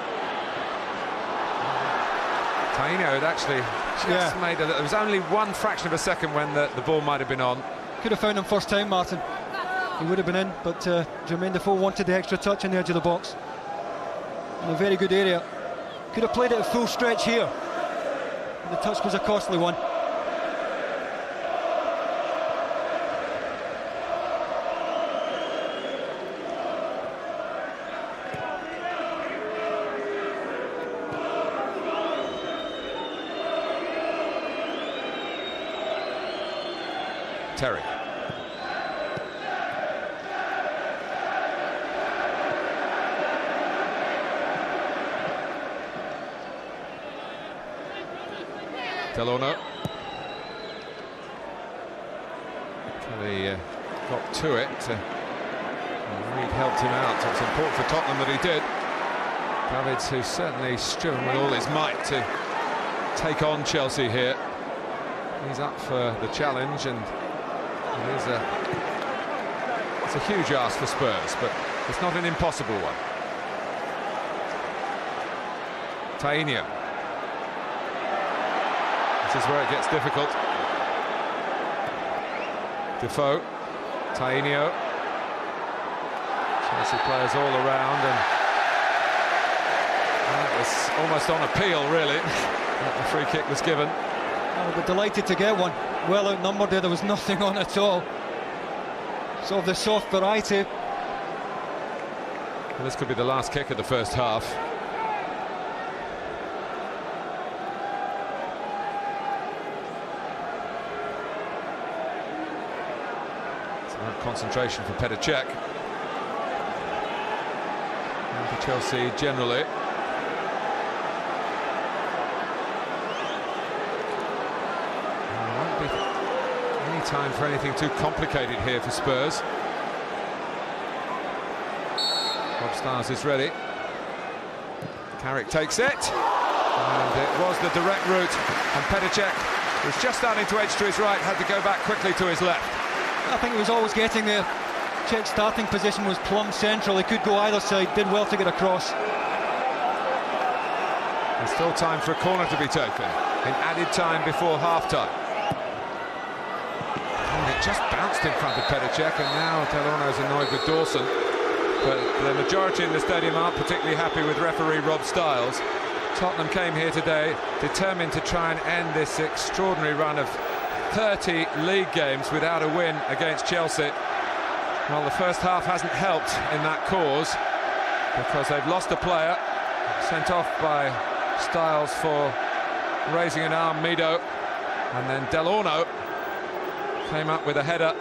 Tainio had actually just made a... There was only one fraction of a second when the ball might have been on. Could have found him first time, Martin. He would have been in, but Jermaine Defoe wanted the extra touch on the edge of the box. In a very good area. Could have played it at full stretch here. The touch was a costly one. Terry. Delorno. Kelly got to it. Reed helped him out. It's important for Tottenham that he did. Davids, who's certainly striven with all his might to take on Chelsea here. He's up for the challenge, and it's a huge ask for Spurs, but it's not an impossible one. Tainio. This is where it gets difficult. Defoe, Tainio. Chelsea players all around, and that was almost on appeal, really, that the free kick was given. Oh, we're delighted to get one. Well outnumbered there was nothing on at all. So the soft variety. Well, this could be the last kick of the first half. It's about concentration for Petr Cech. And for Chelsea generally. Time for anything too complicated here for Spurs. Rob Stiles is ready. Carrick takes it, and it was the direct route, and Petr Cech was just starting to edge to his right, had to go back quickly to his left. I think he was always getting there. Cech's starting position was plumb central. He could go either side, did well to get across. There's still time for a corner to be taken in added time before half-time. It just bounced in front of Petr Cech, and now Delorno's annoyed with Dawson. But the majority in the stadium aren't particularly happy with referee Rob Stiles. Tottenham came here today determined to try and end this extraordinary run of 30 league games without a win against Chelsea. Well, the first half hasn't helped in that cause, because they've lost a player, sent off by Stiles for raising an arm, Mido, and then Delorno came up with a header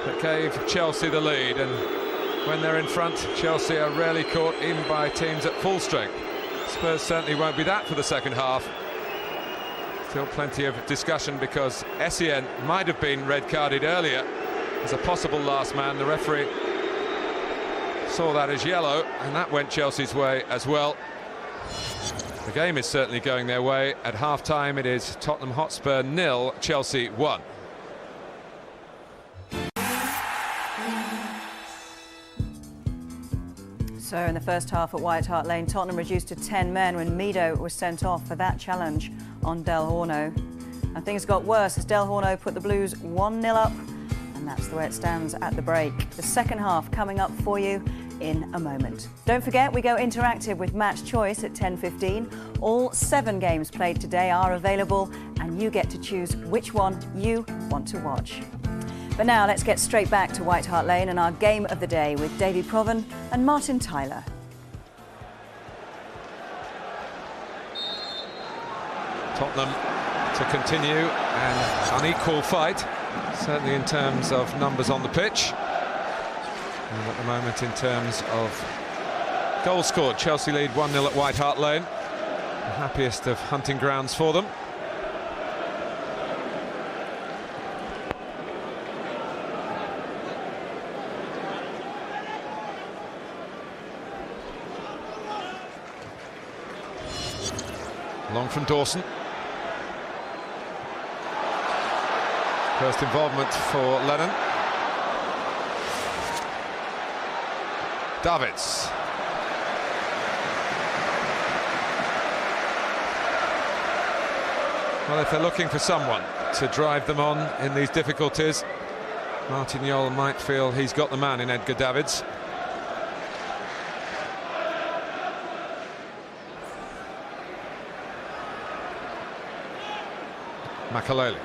that gave Chelsea the lead, and when they're in front, Chelsea are rarely caught in by teams at full strength. Spurs certainly won't be that for the second half. Still plenty of discussion, because Essien might have been red-carded earlier as a possible last man. The referee saw that as yellow, and that went Chelsea's way as well. The game is certainly going their way. At half-time, it is Tottenham Hotspur 0, Chelsea 1. So in the first half at White Hart Lane, Tottenham reduced to 10 men when Mido was sent off for that challenge on Delorno. And things got worse as Delorno put the Blues 1-0 up, and that's the way it stands at the break. The second half coming up for you in a moment. Don't forget, we go interactive with Match Choice at 10:15. All 7 games played today are available, and you get to choose which one you want to watch. But now let's get straight back to White Hart Lane and our game of the day with Davy Provan and Martin Tyler. Tottenham to continue an unequal fight, certainly in terms of numbers on the pitch, and at the moment in terms of goals scored. Chelsea lead 1-0 at White Hart Lane, the happiest of hunting grounds for them. Long from Dawson. First involvement for Lennon. Davids. Well, if they're looking for someone to drive them on in these difficulties, Martin Jol might feel he's got the man in Edgar Davids. Makaleli,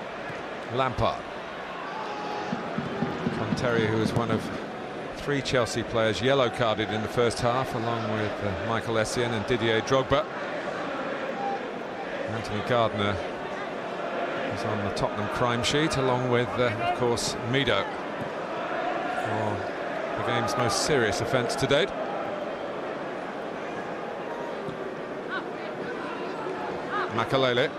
Lampard, Terry, who was one of 3 Chelsea players yellow carded in the first half, along with Michael Essien and Didier Drogba. Anthony Gardner was on the Tottenham crime sheet, along with, of course, Mido, for the game's most serious offence to date. Makalele.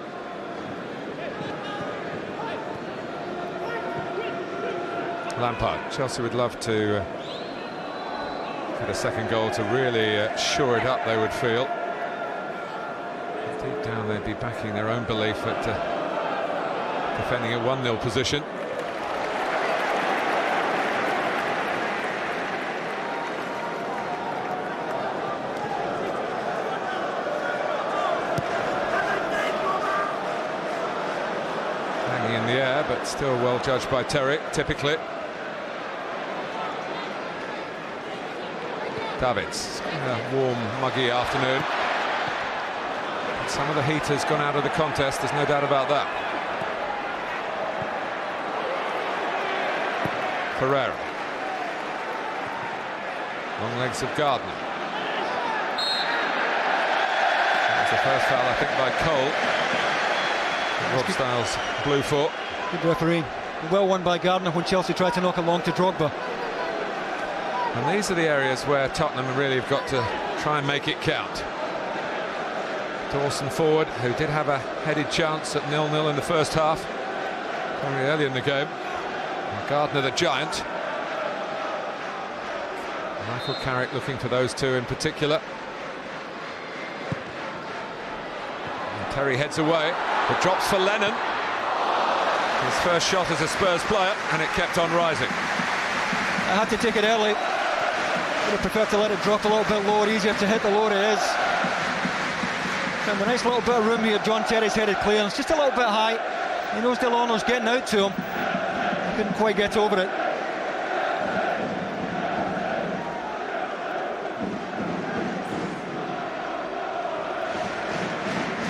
Lampard. Chelsea would love to get a second goal to really shore it up, they would feel. Deep down they'd be backing their own belief at defending a 1-0 position. Hanging in the air, but still well judged by Terry, typically. Davids, a warm, muggy afternoon. Some of the heat has gone out of the contest, there's no doubt about that. Ferreira. Long legs of Gardner. That was the first foul, I think, by Cole. Rob Styles blew for. Good referee. Well won by Gardner when Chelsea tried to knock it long to Drogba. And these are the areas where Tottenham really have got to try and make it count. Dawson forward, who did have a headed chance at 0-0 in the first half, very early in the game. And Gardner, the giant. Michael Carrick looking for those two in particular. And Terry heads away, but drops for Lennon. His first shot as a Spurs player, and it kept on rising. I had to take it early. Would have preferred to let it drop a little bit lower, easier to hit the lower it is. And a nice little bit of room here. John Terry's headed clearance, just a little bit high. He knows Delano's getting out to him. He couldn't quite get over it.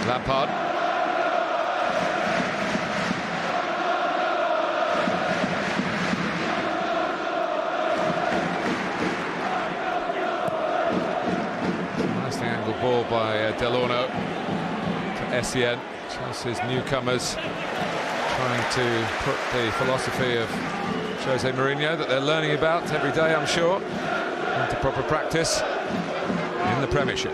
Lampard. Ball by Delano to Essien. Chelsea's newcomers trying to put the philosophy of Jose Mourinho that they're learning about every day, I'm sure, into proper practice in the Premiership.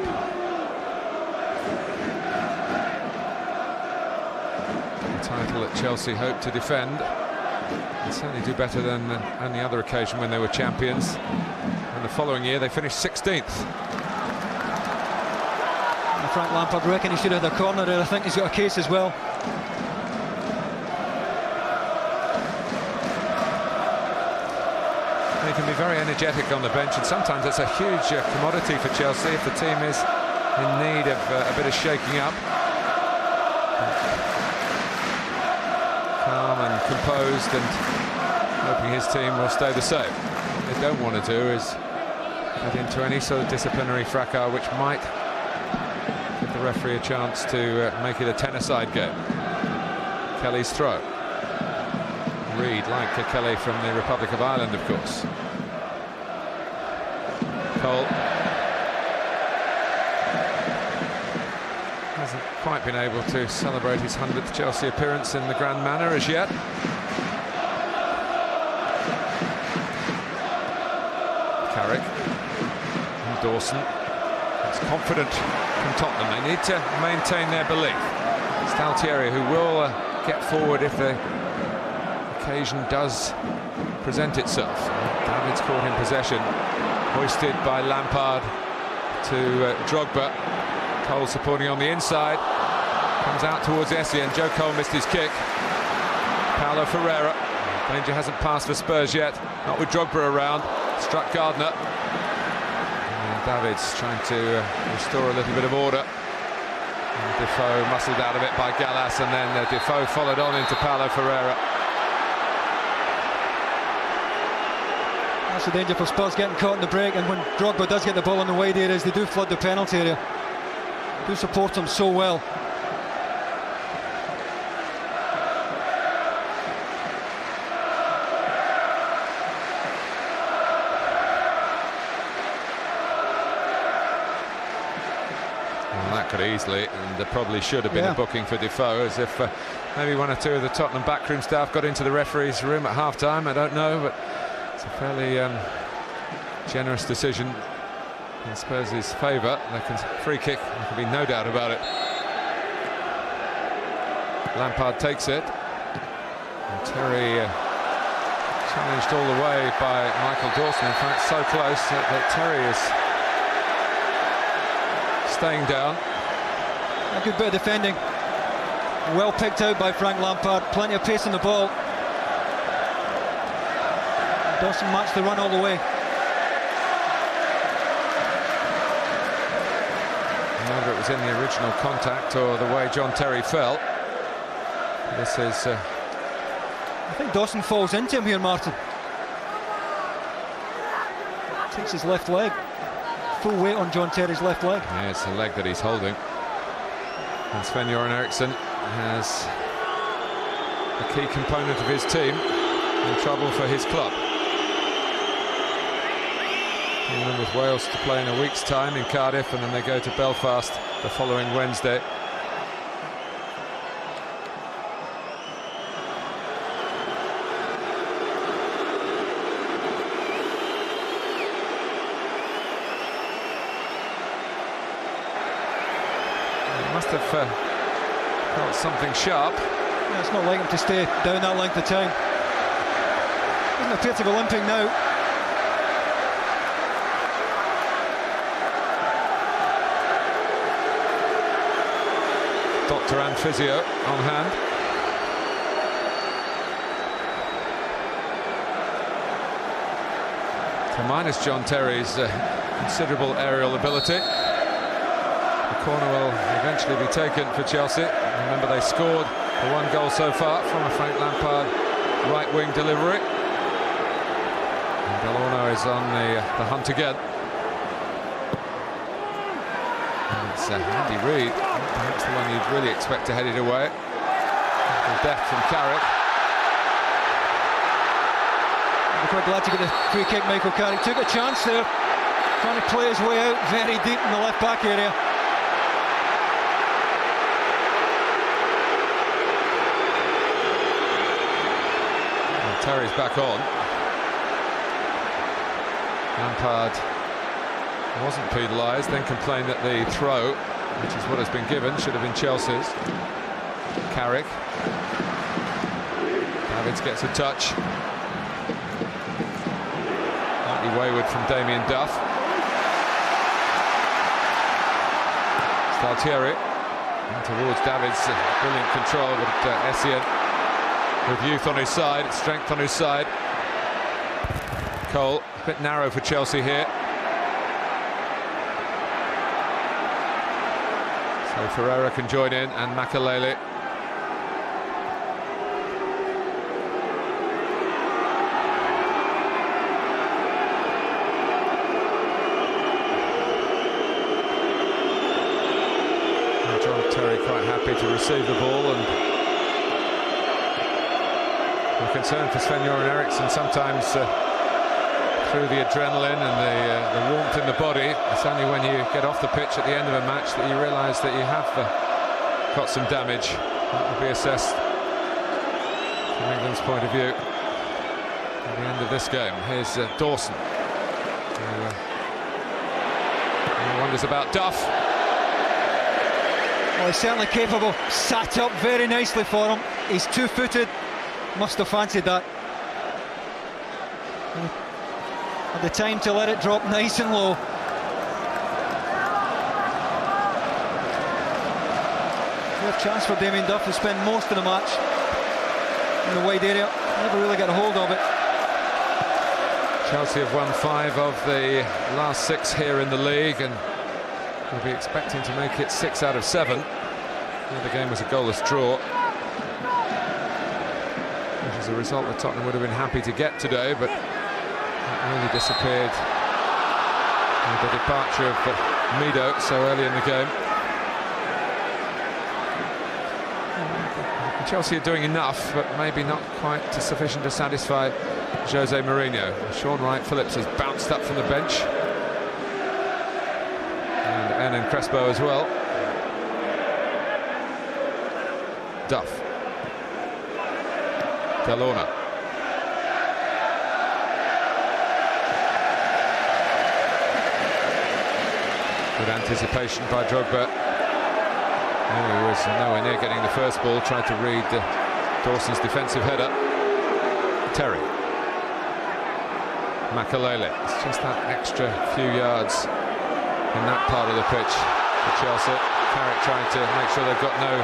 A title that Chelsea hope to defend and certainly do better than any other occasion when they were champions. And the following year they finished 16th. Frank Lampard reckon he should have the corner there. I think he's got a case as well. He can be very energetic on the bench, and sometimes it's a huge commodity for Chelsea if the team is in need of a bit of shaking up. Calm and composed, and hoping his team will stay the same. What they don't want to do is get into any sort of disciplinary fracas which might give the referee a chance to make it a 10-a-side game. Kelly's throw. Reed, like Kelly from the Republic of Ireland, of course. Cole hasn't quite been able to celebrate his 100th Chelsea appearance in the grand manner as yet. Carrick and Dawson. It's confident from Tottenham. They need to maintain their belief. Staltieri, who will get forward if the occasion does present itself. David's caught in possession, hoisted by Lampard to Drogba. Cole supporting on the inside, comes out towards Essien. Joe Cole missed his kick. Paulo Ferreira, danger hasn't passed for Spurs yet, not with Drogba around. Struck Gardner. And David's trying to restore a little bit of order. And Defoe muscled out of it by Gallas, and then Defoe followed on into Paulo Ferreira. That's the danger for Spurs, getting caught in the break, and when Drogba does get the ball in the wide areas, they do flood the penalty area. They do support him so well. Well, that could easily, and there probably should have been a booking for Defoe, as if maybe one or two of the Tottenham backroom staff got into the referee's room at half-time. I don't know, but it's a fairly generous decision in Spurs' favour. Free kick, there can be no doubt about it. Lampard takes it, and Terry challenged all the way by Michael Dawson. In fact, so close that Terry is staying down. A good bit of defending. Well picked out by Frank Lampard. Plenty of pace on the ball. Dawson matched the run all the way. Whether it was in the original contact or the way John Terry fell, this is... I think Dawson falls into him here, Martin. Takes his left leg. Full weight on John Terry's left leg. Yeah, it's the leg that he's holding. And Sven-Göran Eriksson has a key component of his team in trouble for his club. England with Wales to play in a week's time in Cardiff, and then they go to Belfast the following Wednesday. Must have felt something sharp. Yeah, it's not like him to stay down that length of time. Doesn't appear to be limping now. Doctor and physio on hand. So minus John Terry's considerable aerial ability, the corner will eventually be taken for Chelsea. Remember, they scored the one goal so far from a Frank Lampard right wing delivery. And Delorno is on the hunt again. And it's Andy Reid, perhaps the one you'd really expect to head it away. The depth from Carrick. We're quite glad to get the free kick. Michael Carrick took a chance there, trying to play his way out very deep in the left back area. Terry's back on. Lampard wasn't penalised, then complained that the throw, which is what has been given, should have been Chelsea's. Carrick. Davids gets a touch. Slightly wayward from Damien Duff. Staltieri and towards Davids. Brilliant control, but Essien with youth on his side, strength on his side. Cole, a bit narrow for Chelsea here. So Ferreira can join in, and Makalele. And John Terry quite happy to receive the ball, and we're concerned for Sven-Göran Eriksson sometimes through the adrenaline and the warmth in the body. It's only when you get off the pitch at the end of a match that you realise that you have got some damage. That will be assessed from England's point of view at the end of this game. Here's Dawson. Wonders about Duff. Well, he's certainly capable. Sat up very nicely for him. He's two-footed. Must have fancied that. Had the time to let it drop nice and low. Good chance for Damien Duff to spend most of the match in the wide area. Never really got a hold of it. Chelsea have won 5 of the last 6 here in the league, and will be expecting to make it 6 out of 7. The other game was a goalless draw, which is a result that Tottenham would have been happy to get today, but it really disappeared with the departure of Mido so early in the game. Chelsea are doing enough, but maybe not quite sufficient to satisfy Jose Mourinho. Sean Wright-Phillips has bounced up from the bench, and Hernan Crespo as well. Duff. Delorna. Good anticipation by Drogba. He was nowhere near getting the first ball, tried to read Dawson's defensive header. Terry. Makalele. It's just that extra few yards in that part of the pitch for Chelsea. Carrick trying to make sure they've got no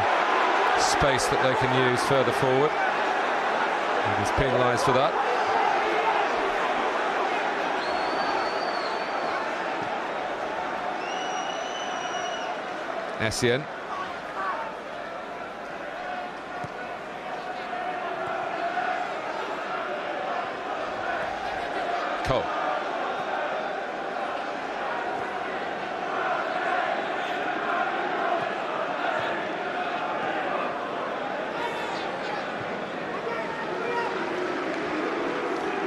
space that they can use further forward. He was penalised for that. Essien. Cole.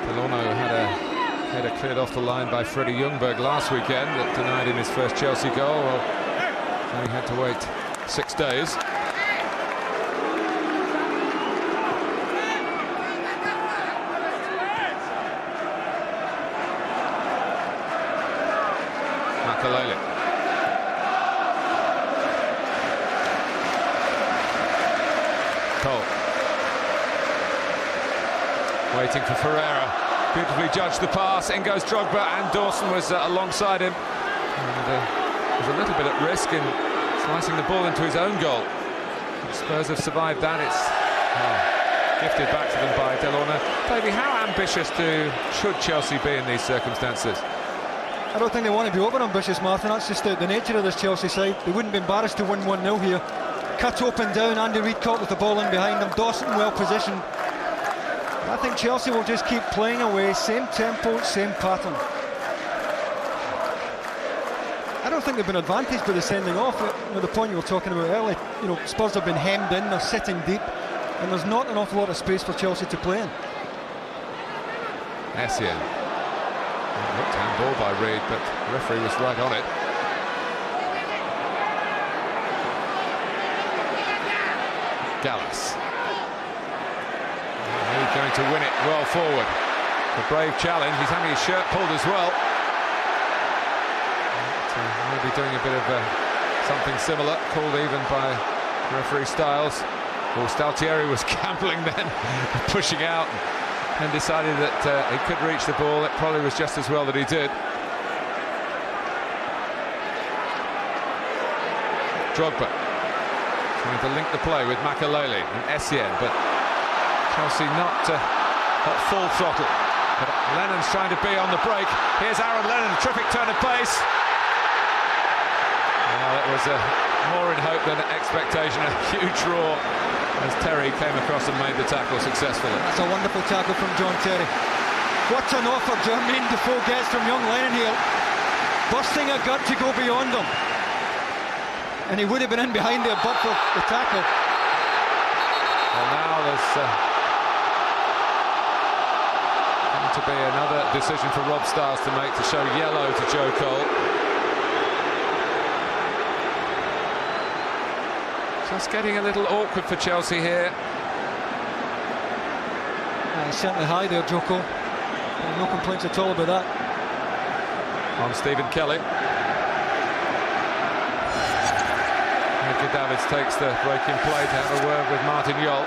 Delorno had a header cleared off the line by Freddie Ljungberg last weekend that denied him his first Chelsea goal. Well, he had to wait 6 days. Makalele. Cole. Waiting for Ferreira. Beautifully judged the pass. In goes Drogba, and Dawson was alongside him. And, was a little bit at risk in slicing the ball into his own goal. Spurs have survived that. It's gifted back to them by Delorna. Davey, how ambitious should Chelsea be in these circumstances? I don't think they want to be over ambitious, Martin. That's just the nature of this Chelsea side. They wouldn't be embarrassed to win 1-0 here. Cut open down, Andy Reid caught with the ball in behind them. Dawson well positioned. I think Chelsea will just keep playing away, same tempo, same pattern. I don't think they've been advantaged by the sending off. The point you were talking about earlier, Spurs have been hemmed in, they're sitting deep, and there's not an awful lot of space for Chelsea to play in. Essien. Looked handball by Reid, but the referee was right on it. Gallas. He's going to win it well forward. A brave challenge. He's having his shirt pulled as well. Maybe doing a bit of something similar, called even by referee Styles. Well, Staltieri was gambling then, pushing out, and decided that he could reach the ball. It probably was just as well that he did. Drogba trying to link the play with Makalele and Essien, but Chelsea not at full throttle. But Lennon's trying to be on the break. Here's Aaron Lennon, a terrific turn of pace. That was more in hope than expectation. A huge roar as Terry came across and made the tackle successfully. That's a wonderful tackle from John Terry. What an offer Jermaine Defoe gets from young Lennon here. Busting a gut to go beyond him. And he would have been in behind there but for the tackle. Well, now there's going to be another decision for Rob Styles to make, to show yellow to Joe Cole. Just getting a little awkward for Chelsea here. He's certainly high there, Joko. No complaints at all about that. On Stephen Kelly. Edgar Davids takes the breaking play to have a word with Martin Jol.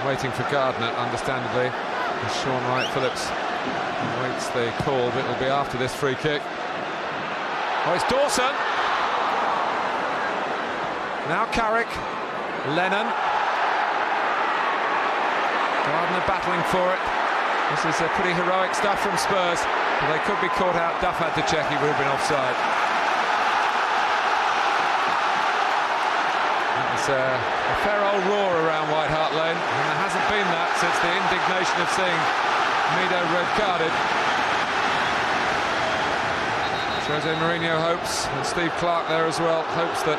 Waiting for Gardner, understandably, as Sean Wright-Phillips awaits the call, but it'll be after this free kick. Oh, it's Dawson. Now Carrick, Lennon. Gardner battling for it. This is pretty heroic stuff from Spurs, but they could be caught out. Duff had to check, he would have been offside. It's a fair old roar around White Hart Lane, and there hasn't been that since the indignation of seeing Mido red-carded. Jose Mourinho hopes, and Steve Clarke there as well, hopes that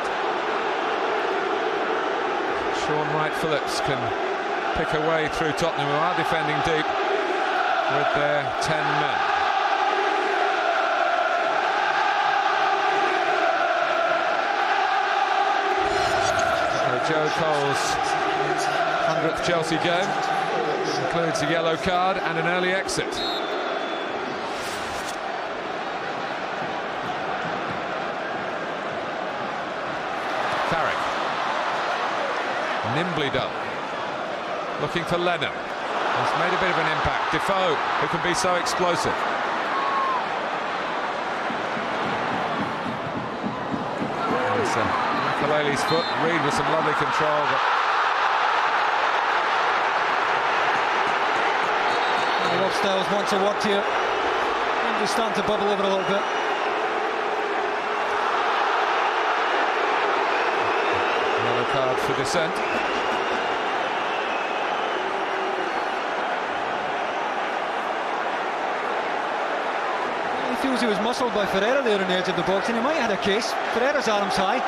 Sean Wright-Phillips can pick a way through Tottenham, who are defending deep. with their 10 men. So Joe Cole's 100th Chelsea game includes a yellow card and an early exit. Carrick, nimbly done, looking for Lennon. He's made a bit of an impact. Defoe, who can be so explosive. It's Makelele's foot. Reed with some lovely control, but Rob Styles wants to work here. And he's starting to bubble over a little bit. Another card for dissent. He feels he was muscled by Ferreira there on the edge of the box, and he might have had a case. Ferreira's arms high.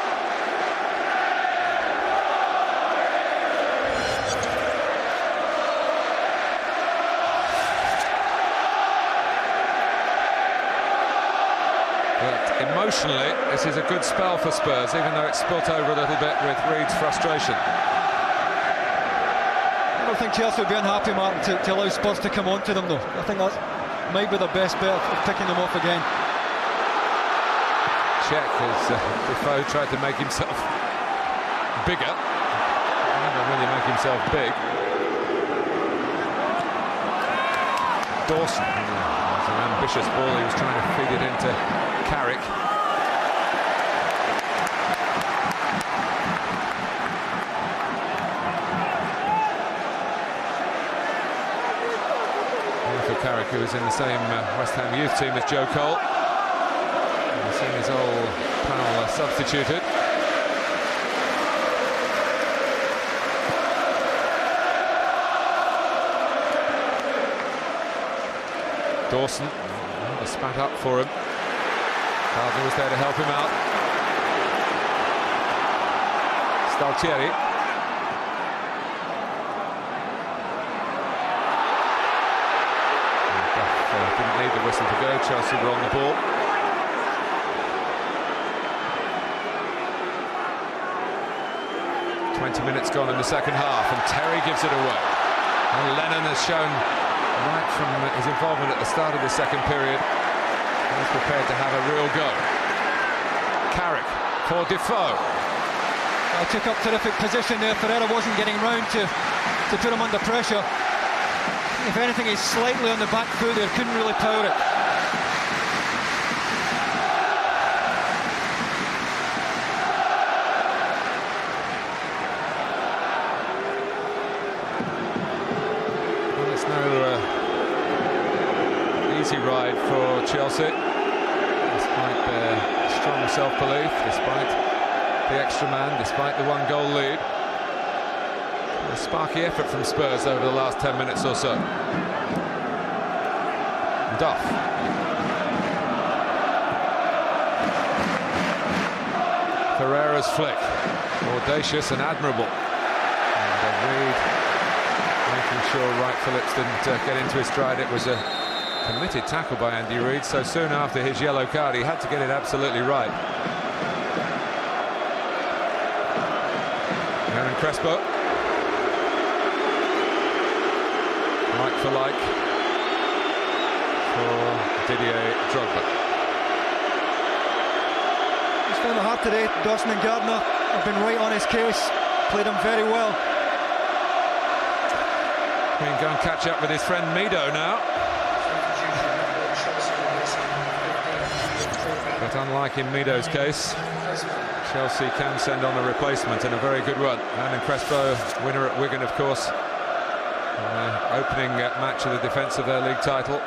But emotionally, this is a good spell for Spurs, even though it's spilt over a little bit with Reed's frustration. I don't think Chelsea would be unhappy, Martin, to allow Spurs to come on to them, though. I think that might be the best bet of picking them off again. Check as Defoe tried to make himself bigger. He never really make himself big. Dawson, it was an ambitious ball, he was trying to feed it into Carrick. For Carrick, who was in the same West Ham youth team as Joe Cole. We've seen his old pal substituted. Dawson, a spat up for him. Gardner was there to help him out. Staltieri. Didn't need the whistle to go. Chelsea were on the ball. "20 minutes gone in the second half, and Terry gives it away. And Lennon has shown, right from his involvement at the start of the second period, he's prepared to have a real go. Carrick for Defoe. I took up terrific position there. Ferreira wasn't getting round to put him under pressure. If anything, he's slightly on the back foot there, couldn't really power it. Well, it's no easy ride for Chelsea, despite their strong self-belief, despite the extra man, despite the one-goal lead. A sparky effort from Spurs over the last 10 minutes or so. Duff. Ferreira's flick. Audacious and admirable. And Reed making sure Wright Phillips didn't get into his stride. It was a committed tackle by Andy Reid. So soon after his yellow card, he had to get it absolutely right. Aaron Crespo. Like for like for Didier Drogba. He's found it hard today. Dawson and Gardner have been right on his case, played him very well. He can go and catch up with his friend Mido now. But unlike in Mido's case, Chelsea can send on a replacement, and a very good one. Hernan Crespo, winner at Wigan, of course. Opening match of the defence of their league title.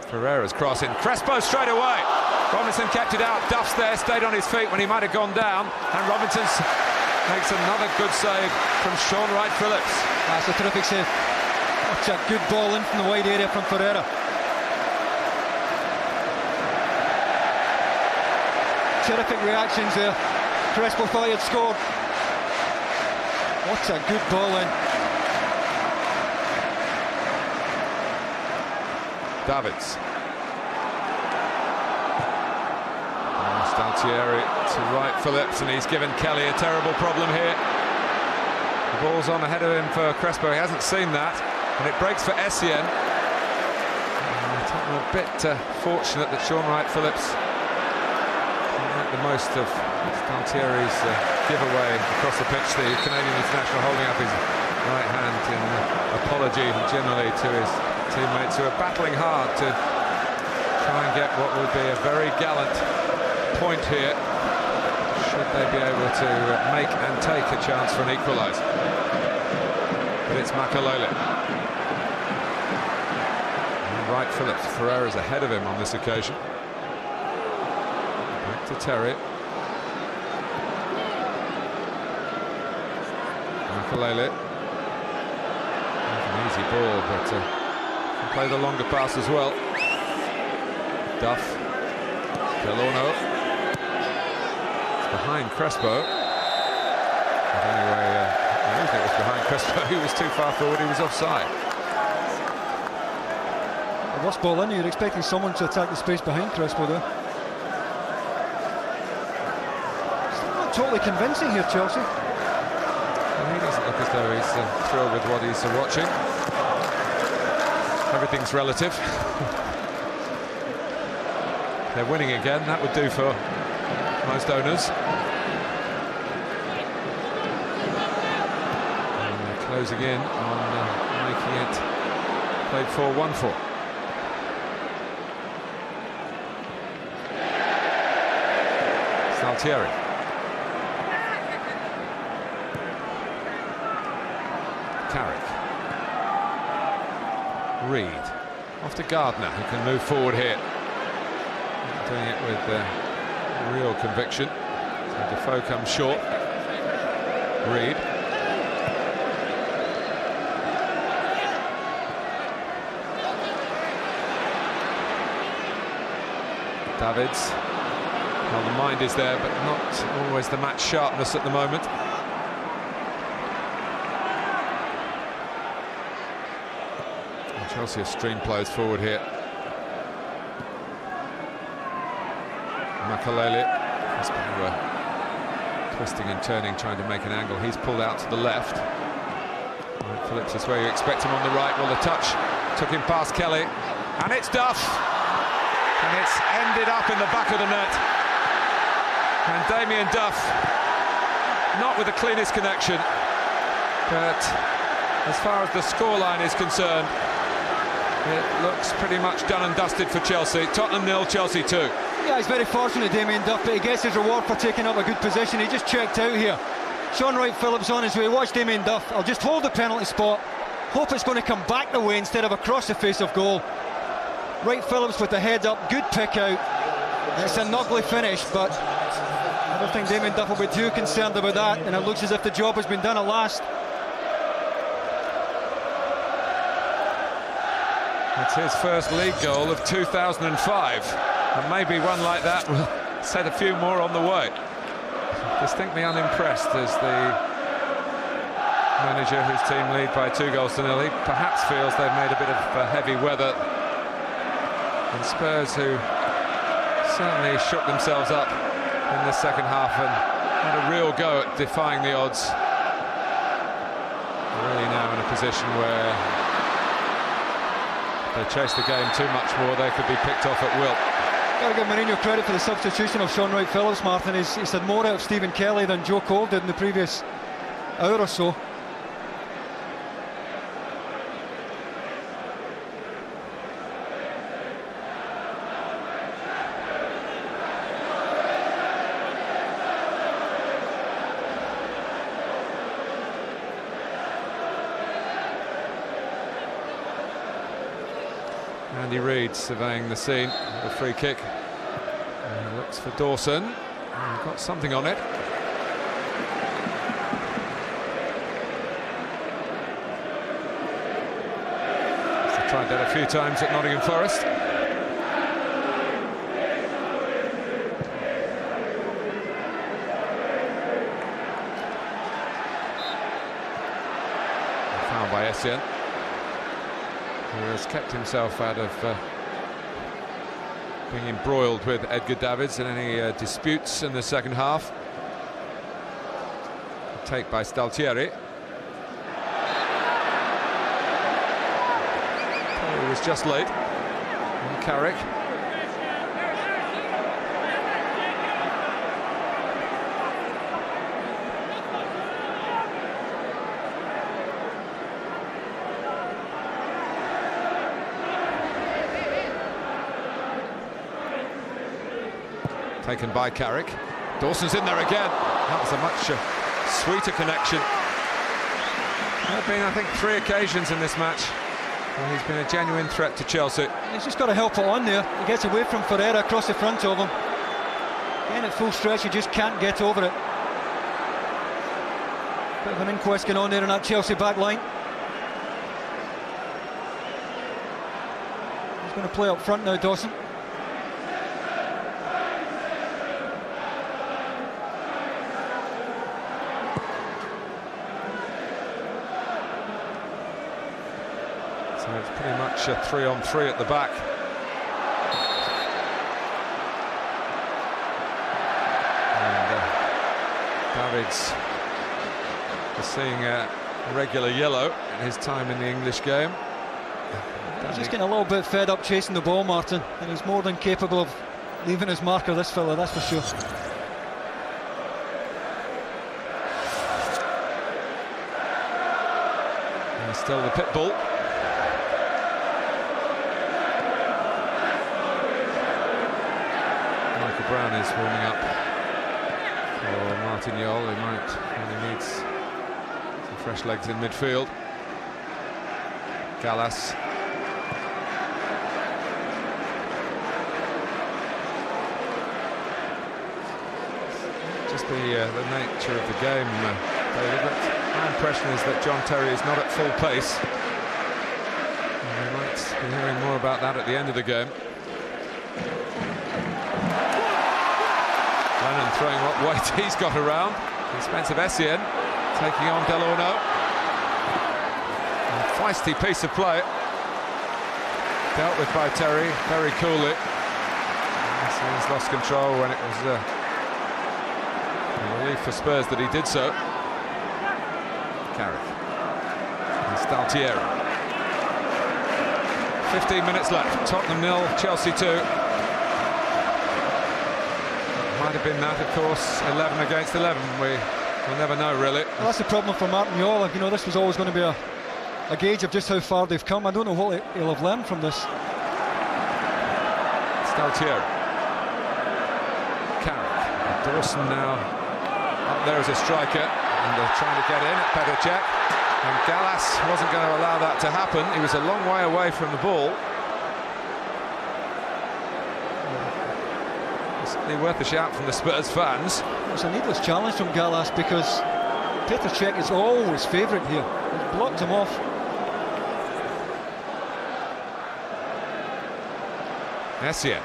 Ferreira's crossing. Crespo straight away. Robinson kept it out. Duff's there, stayed on his feet when he might have gone down. And Robinson makes another good save from Sean Wright Phillips. That's a terrific save. That's a good ball in from the wide area from Ferreira. Terrific reactions there. Crespo thought he had scored. What's a good ball in. Davids. Staltieri to Wright Phillips, and he's given Kelly a terrible problem here. The ball's on ahead of him for Crespo. He hasn't seen that, and it breaks for Essien. Tottenham a bit fortunate that Sean Wright Phillips didn't make the most of Staltieri's giveaway across the pitch. The Canadian international holding up his right hand in apology generally to his teammates, who are battling hard to try and get what would be a very gallant point here, should they be able to make and take a chance for an equaliser. But it's Makalele. Wright Phillips, Ferreira's ahead of him on this occasion. Back to Terry. Makalele. An easy ball, but can play the longer pass as well. Duff. Delorno. Behind Crespo. But anyway, I don't think it was behind Crespo. He was too far forward, he was offside. The worst ball in, you're expecting someone to attack the space behind Crespo there. Still not totally convincing here, Chelsea. Well, he doesn't look as though he's thrilled with what he's watching. Everything's relative. They're winning again, that would do for most owners. And they're closing in on making it played 4-1-4. Staltieri. Carrick. Reed. Off to Gardner, who can move forward here. Doing it with real conviction. So Defoe comes short. Reed. Davids. Well, the mind is there, but not always the match sharpness at the moment. And Chelsea have streamed players forward here. Makalele, twisting and turning, trying to make an angle. He's pulled out to the left. Right, Phillips is where you expect him on the right. Well, the touch took him past Kelly, and it's Duff, and it's ended up in the back of the net. And Damien Duff, not with the cleanest connection, but as far as the scoreline is concerned, it looks pretty much done and dusted for Chelsea. Tottenham 0, Chelsea 2. Yeah, he's very fortunate, Damien Duff, but he gets his reward for taking up a good position. He just checked out here. Sean Wright Phillips on his way. Watch Damien Duff. I'll just hold the penalty spot. Hope it's going to come back the way instead of across the face of goal. Wright Phillips with the head up. Good pick out. It's an ugly finish, but I don't think Damien Duff will be too concerned about that, and it looks as if the job has been done at last. It's his first league goal of 2005, and maybe one like that will set a few more on the way. Distinctly unimpressed as the manager, whose team lead by 2-0. He perhaps feels they've made a bit of heavy weather, and Spurs, who certainly shook themselves up in the second half and had a real go at defying the odds, are really now in a position where if they chase the game too much more, they could be picked off at will. Got to give Mourinho credit for the substitution of Sean Wright Phillips, Martin. He's had more out of Stephen Kelly than Joe Cole did in the previous hour or so. Andy Reid surveying the scene, the free kick. Looks for Dawson. Got something on it. They tried that a few times at Nottingham Forest. Foul by Essien. who has kept himself out of being embroiled with Edgar Davids in any disputes in the second half. Take by Staltieri. He was just late. And Carrick. Taken by Carrick. Dawson's in there again. That was a much sweeter connection. There have been, I think, 3 occasions in this match where he's been a genuine threat to Chelsea. He's just got to help it on there. He gets away from Ferreira across the front of him. Again at full stretch, he just can't get over it. Bit of an inquest going on there in that Chelsea back line. He's going to play up front now, Dawson. So it's pretty much a 3-on-3 at the back. And Davids is seeing a regular yellow in his time in the English game. He's just getting a little bit fed up chasing the ball, Martin, and he's more than capable of leaving his marker, this fella, that's for sure. And still the pit bull. Brown is warming up for Martignol, who really needs some fresh legs in midfield. Gallas. Just the nature of the game, David. But my impression is that John Terry is not at full pace. And we might be hearing more about that at the end of the game. Lennon throwing what weight he's got around. Expensive Essien taking on Delorno. A feisty piece of play. Dealt with by Terry very coolly. He's lost control when it was a relief for Spurs that he did so. Carrick. And Staltieri. 15 minutes left. Tottenham 0, Chelsea 2. Might have been that, of course, 11 against 11. We'll never know, really. Well, that's the problem for Martignol. You know, this was always going to be a gauge of just how far they've come. I don't know what he'll have learned from this. Staltieri. Carrick. Dawson now up there as a striker, and they're trying to get in at Petr Cech. And Gallas wasn't going to allow that to happen. He was a long way away from the ball. Certainly worth a shout from the Spurs fans. It's a needless challenge from Gallas because Petr Cech is always favourite here. He's blocked him off. Essien.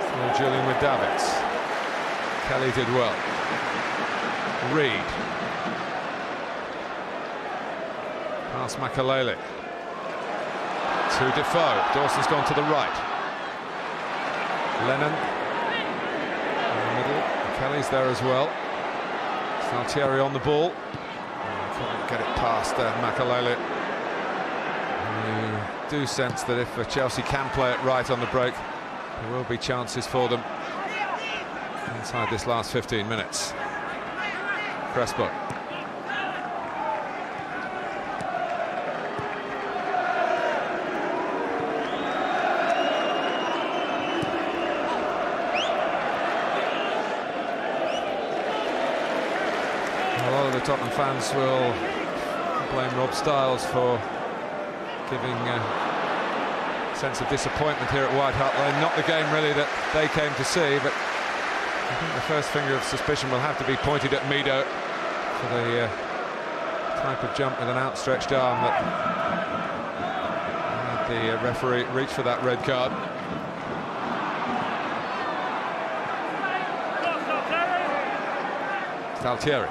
Still dueling with Davids. Kelly did well. Reed. Past Makalele. To Defoe. Dawson's gone to the right. Lennon in the middle. Kelly's there as well. Staltieri on the ball. Couldn't get it past Makalele. You do sense that if Chelsea can play it right on the break, there will be chances for them inside this last 15 minutes. Crespo. A lot of the Tottenham fans will blame Rob Styles for giving a sense of disappointment here at White Hart Lane. Not the game really that they came to see, but I think the first finger of suspicion will have to be pointed at Mido for the type of jump with an outstretched arm that made the referee reach for that red card. Staltieri.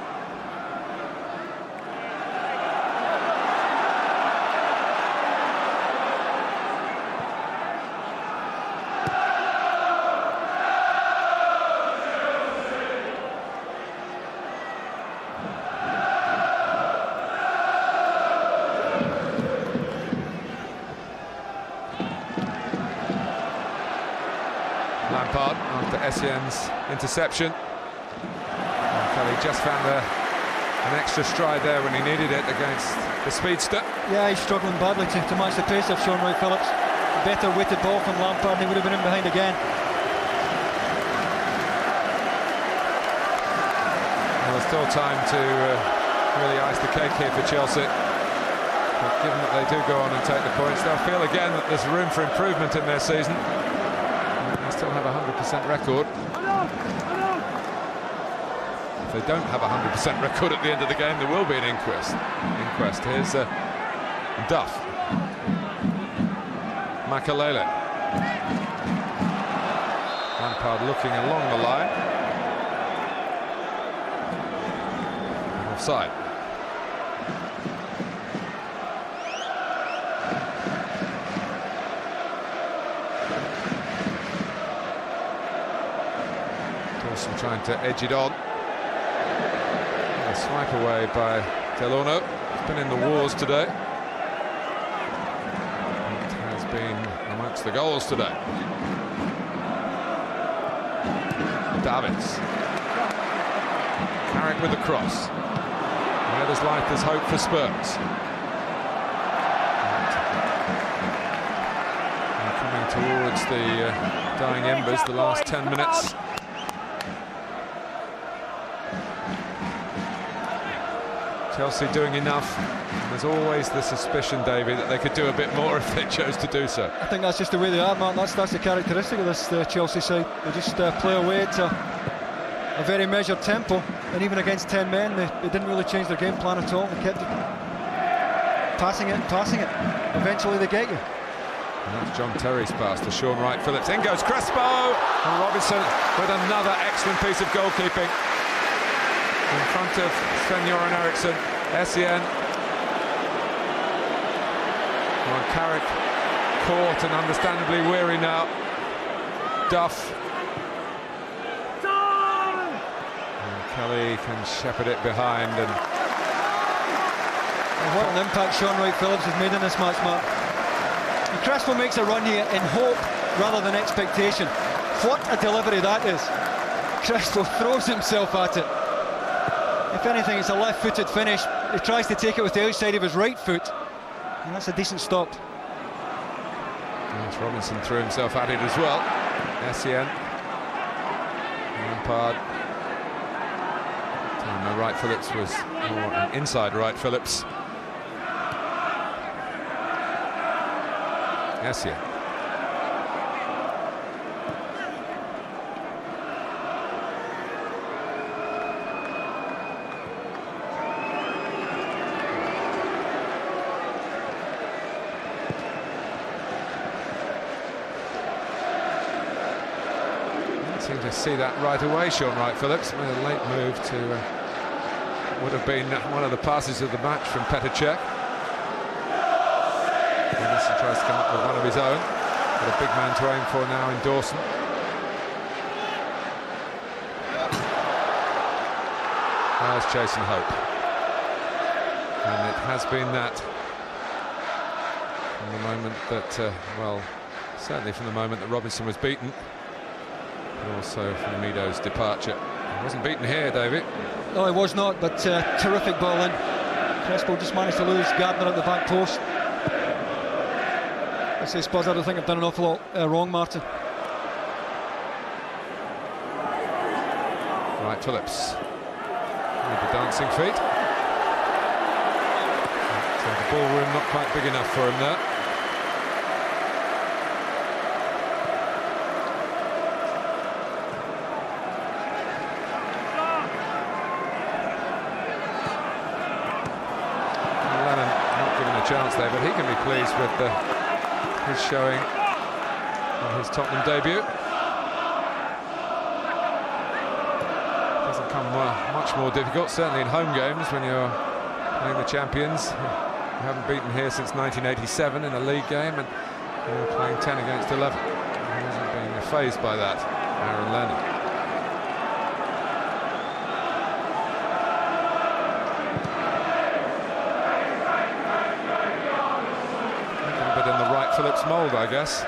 Lampard after Essien's interception. And Kelly just found an extra stride there when he needed it against the speedster. Yeah, he's struggling badly to match the pace of Sean Wright-Phillips. A better weighted ball from Lampard, and he would have been in behind again. Well, there's still time to really ice the cake here for Chelsea. But given that they do go on and take the points, they'll feel again that there's room for improvement in their season. They still have a 100% record. If they don't have a 100% record at the end of the game, there will be an inquest. Here's Duff. Makalele. Lampard looking along the line. Offside. Dawson trying to edge it on. A swipe away by Delorno. He's been in the wars today. It has been amongst the goals today. Davids. Carrick with the cross. Where there's life, there's hope for Spurs. And coming towards the dying embers, the last 10 minutes. Chelsea doing enough. There's always the suspicion, David, that they could do a bit more if they chose to do so. I think that's just the way they are, Mark. That's the characteristic of this Chelsea side. They just play away to a very measured tempo, and even against 10 men, they didn't really change their game plan at all. They kept passing it. Eventually they get you. And that's John Terry's pass to Sean Wright-Phillips. In goes Crespo, and Robinson with another excellent piece of goalkeeping. In front of Sven-Göran Eriksson, Essien. Well, Carrick caught and understandably weary now. Duff. And Kelly can shepherd it behind. And what an impact Sean Wright-Phillips has made in this match, Mark. And Crespo makes a run here in hope rather than expectation. What a delivery that is. Crespo throws himself at it. If anything, it's a left-footed finish. He tries to take it with the outside of his right foot, and that's a decent stop. Yes, Robinson threw himself at it as well. Essien. Lampard. No, Wright-Phillips was more an inside Wright-Phillips. Essien. Seemed to see that right away, Sean Wright-Phillips, with a late move to would have been one of the passes of the match from Petr Cech. Henderson tries to come up with one of his own. Got a big man to aim for now in Dawson. There's chasing hope. And it has been that from the moment that, well, certainly from the moment that Robinson was beaten. Also from Mido's departure. He wasn't beaten here, David. No, he was not, but terrific ball in. Crespo just managed to lose Gardner at the back post. I say Spurs, I don't think I've done an awful lot wrong, Martin. Wright-Phillips with the dancing feet. So the ballroom not quite big enough for him there. Chance there, but he can be pleased with his showing on his Tottenham debut. Doesn't come much more difficult, certainly in home games when you're playing the champions. You haven't beaten here since 1987 in a league game, and you're playing 10 against 11. He hasn't been fazed by that, Aaron Lennon. Phillips mould, I guess.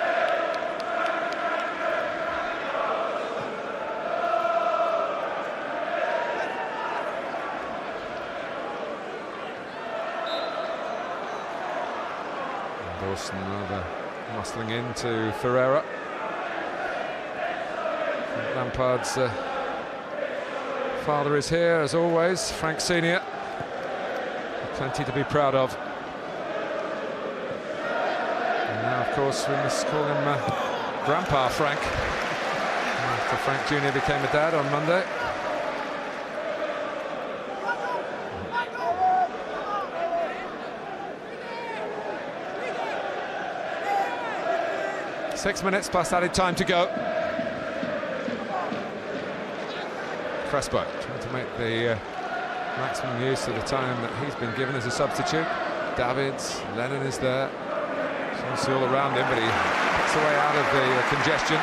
Dawson rather muscling into Ferreira. Lampard's father is here, as always, Frank Senior. Plenty to be proud of. And now, of course, we must call him Grandpa Frank, after Frank Jr. became a dad on Monday. Six minutes plus added time to go. Crespo trying to make the maximum use of the time that he's been given as a substitute. Davids, Lennon is there. Chelsea all around him, but he gets away out of the congestion.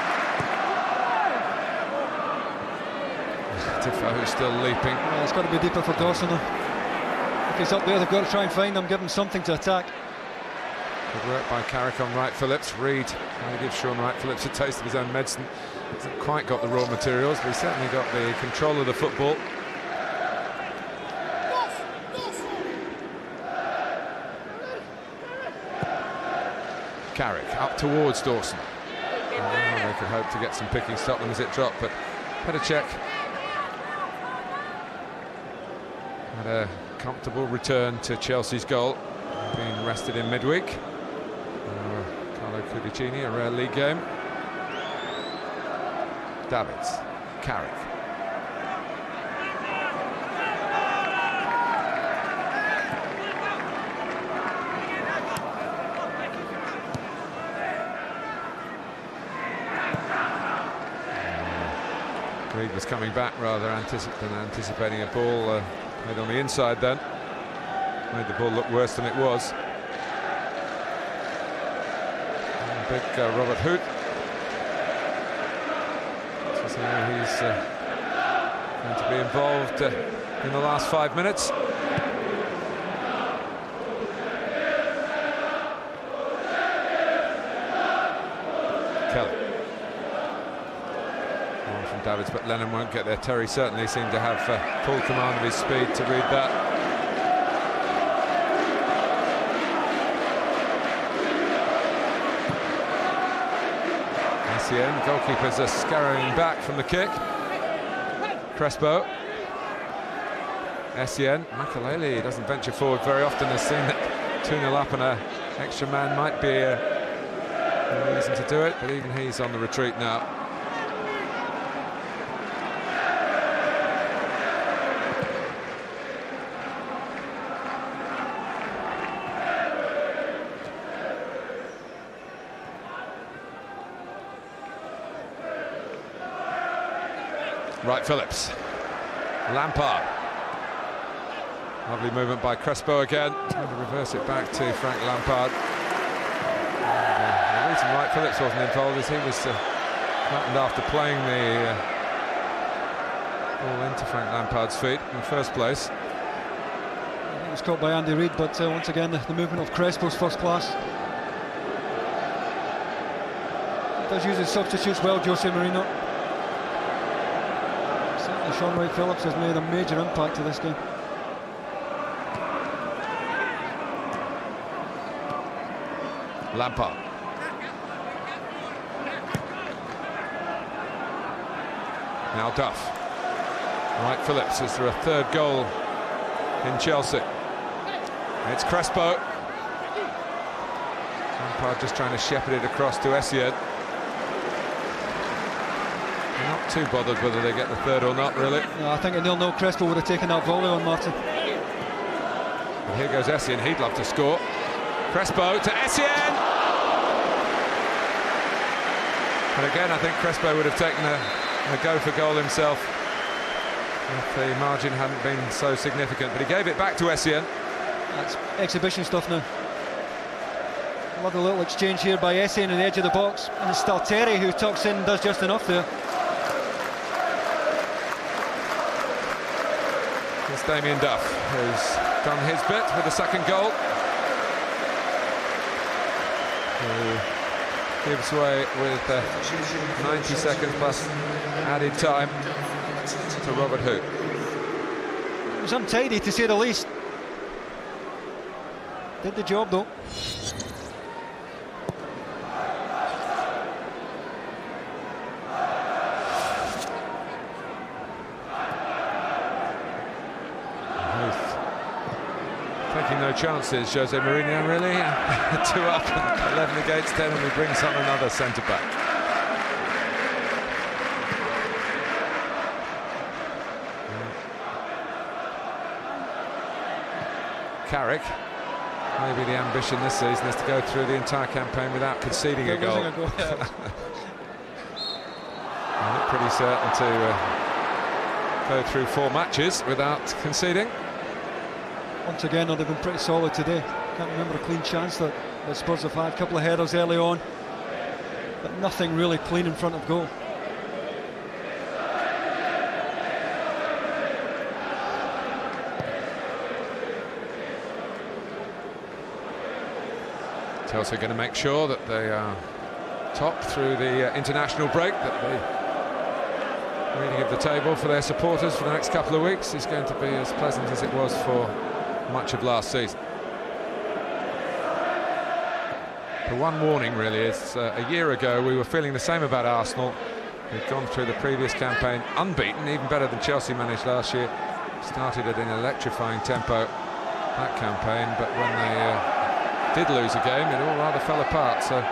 Defoe still leaping. Yeah, it's got to be deeper for Dawson though. If he's up there, they've got to try and find him, give him something to attack. Good work by Carrick on Wright Phillips. Reid trying to give Sean Wright Phillips a taste of his own medicine. Hasn't quite got the raw materials, but he's certainly got the control of the football. Carrick up towards Dawson. Oh, they could hope to get some picking, stop them as it dropped, but Petacek had a comfortable return to Chelsea's goal, being rested in midweek. Carlo Cudicini, a rare league game. Davids, Carrick. Reid was coming back rather than anticipating a ball made on the inside then. Made the ball look worse than it was. And big Robert Hoot. So he's going to be involved in the last 5 minutes. Kelly. One from Davids, but Lennon won't get there. Terry certainly seemed to have full command of his speed to read that. Essien, goalkeepers are scurrying back from the kick. Crespo. Essien, Makaleli doesn't venture forward very often. Has seen that 2-0 up and an extra man might be a reason to do it, but even he's on the retreat now. Wright Phillips, Lampard, lovely movement by Crespo again, trying to reverse it back to Frank Lampard. The reason Wright Phillips wasn't involved is he was flattened after playing the ball into Frank Lampard's feet in the first place. He was caught by Andy Reid, but once again the movement of Crespo's first class. He does use his substitutes well, Jose Mourinho. Sean Wright Phillips has made a major impact to this game. Lampard. Now Duff. Wright Phillips, is there a third goal in Chelsea? It's Crespo. Lampard just trying to shepherd it across to Essien. Not too bothered whether they get the third or not, really. No, I think a 0-0 Crespo would have taken that volley on Martin. And here goes Essien, he'd love to score. Crespo to Essien! And again, I think Crespo would have taken a go for goal himself if the margin hadn't been so significant, but he gave it back to Essien. That's exhibition stuff now. Love the little exchange here by Essien on the edge of the box, and it's still Terry who tucks in and does just enough there. It's Damien Duff who's done his bit with the second goal. Who gives way with 90 seconds plus added time to Robert Hoot. It was untidy to say the least. Did the job though. taking no chances. Jose Mourinho really 2 up and 11 against 10, and he brings on another centre-back. Carrick, maybe the ambition this season is to go through the entire campaign without conceding a goal. And it's pretty certain to go through 4 matches without conceding. Once again, they've been pretty solid today. Can't remember a clean chance that Spurs have had. A couple of headers early on, but nothing really clean in front of goal. Chelsea going to make sure that they are top through the international break, that the reading of the table for their supporters for the next couple of weeks is going to be as pleasant as it was for much of last season. The one warning really is a year ago we were feeling the same about Arsenal. We've gone through the previous campaign unbeaten, even better than Chelsea managed last year. Started at an electrifying tempo that campaign, but when they did lose a game, it all rather fell apart. So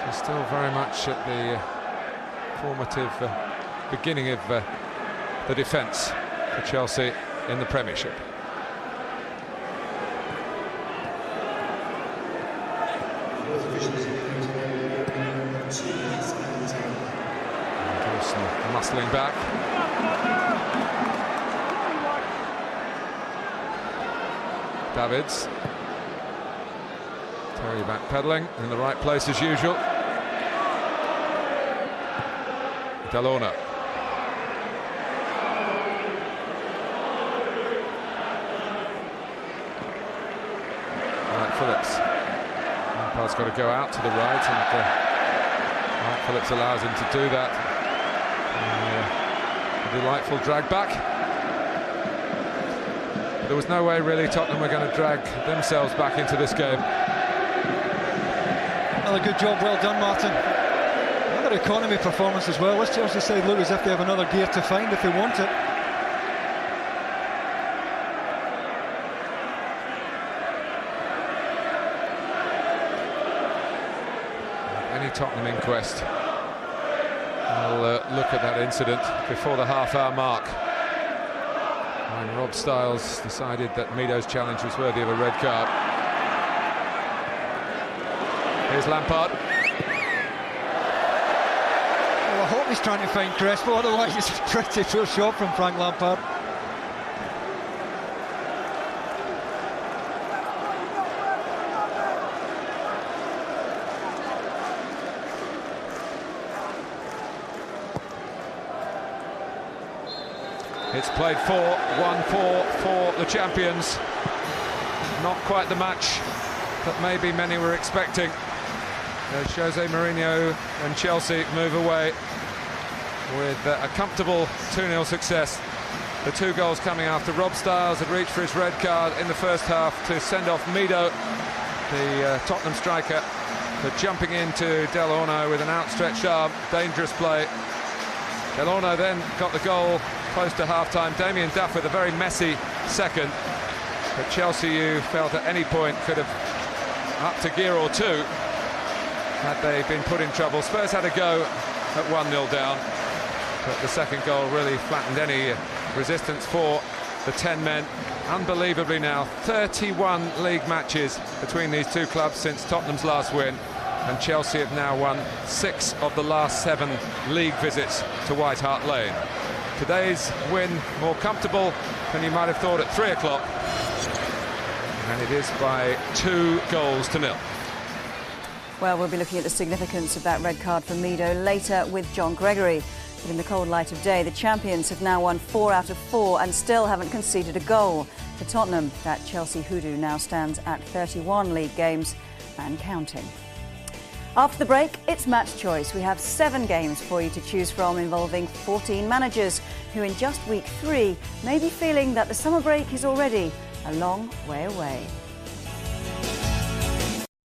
she's still very much at the formative beginning of the defence for Chelsea in the Premiership. Dawson muscling back. Davids. Terry backpedaling in the right place as usual. Delorna. Right, Phillips. Lampard's got to go out to the right, and Mark Phillips allows him to do that. A delightful drag back. But there was no way really Tottenham were going to drag themselves back into this game. Another good job, well done, Martin. Another economy performance as well. Let's Chelsea side look as if they have another gear to find if they want it. Any Tottenham inquest will look at that incident before the half-hour mark, when Rob Styles decided that Mido's challenge was worthy of a red card. Here's Lampard. Well, I hope he's trying to find Crespo, otherwise it's a pretty poor shot from Frank Lampard. It's played 4-1-4 for the champions. Not quite the match that maybe many were expecting. As Jose Mourinho and Chelsea move away with a comfortable 2-0 success. The 2 goals coming after Rob Styles had reached for his red card in the first half to send off Mido, the Tottenham striker, for jumping into Delorna with an outstretched arm. Dangerous play. Delorna then got the goal close to half-time. Damien Duff with a very messy second. But Chelsea, you felt at any point, could have upped a gear or 2 had they been put in trouble. Spurs had a go at 1-0 down, but the second goal really flattened any resistance for the 10 men. Unbelievably now, 31 league matches between these 2 clubs since Tottenham's last win, and Chelsea have now won 6 of the last 7 league visits to White Hart Lane. Today's win more comfortable than you might have thought at 3 o'clock, and it is by 2-0. Well, we'll be looking at the significance of that red card for Mido later with John Gregory. But in the cold light of day, the champions have now won 4 out of 4 and still haven't conceded a goal. For Tottenham, that Chelsea hoodoo now stands at 31 league games and counting. After the break, it's match choice. We have 7 games for you to choose from involving 14 managers who in just week 3 may be feeling that the summer break is already a long way away.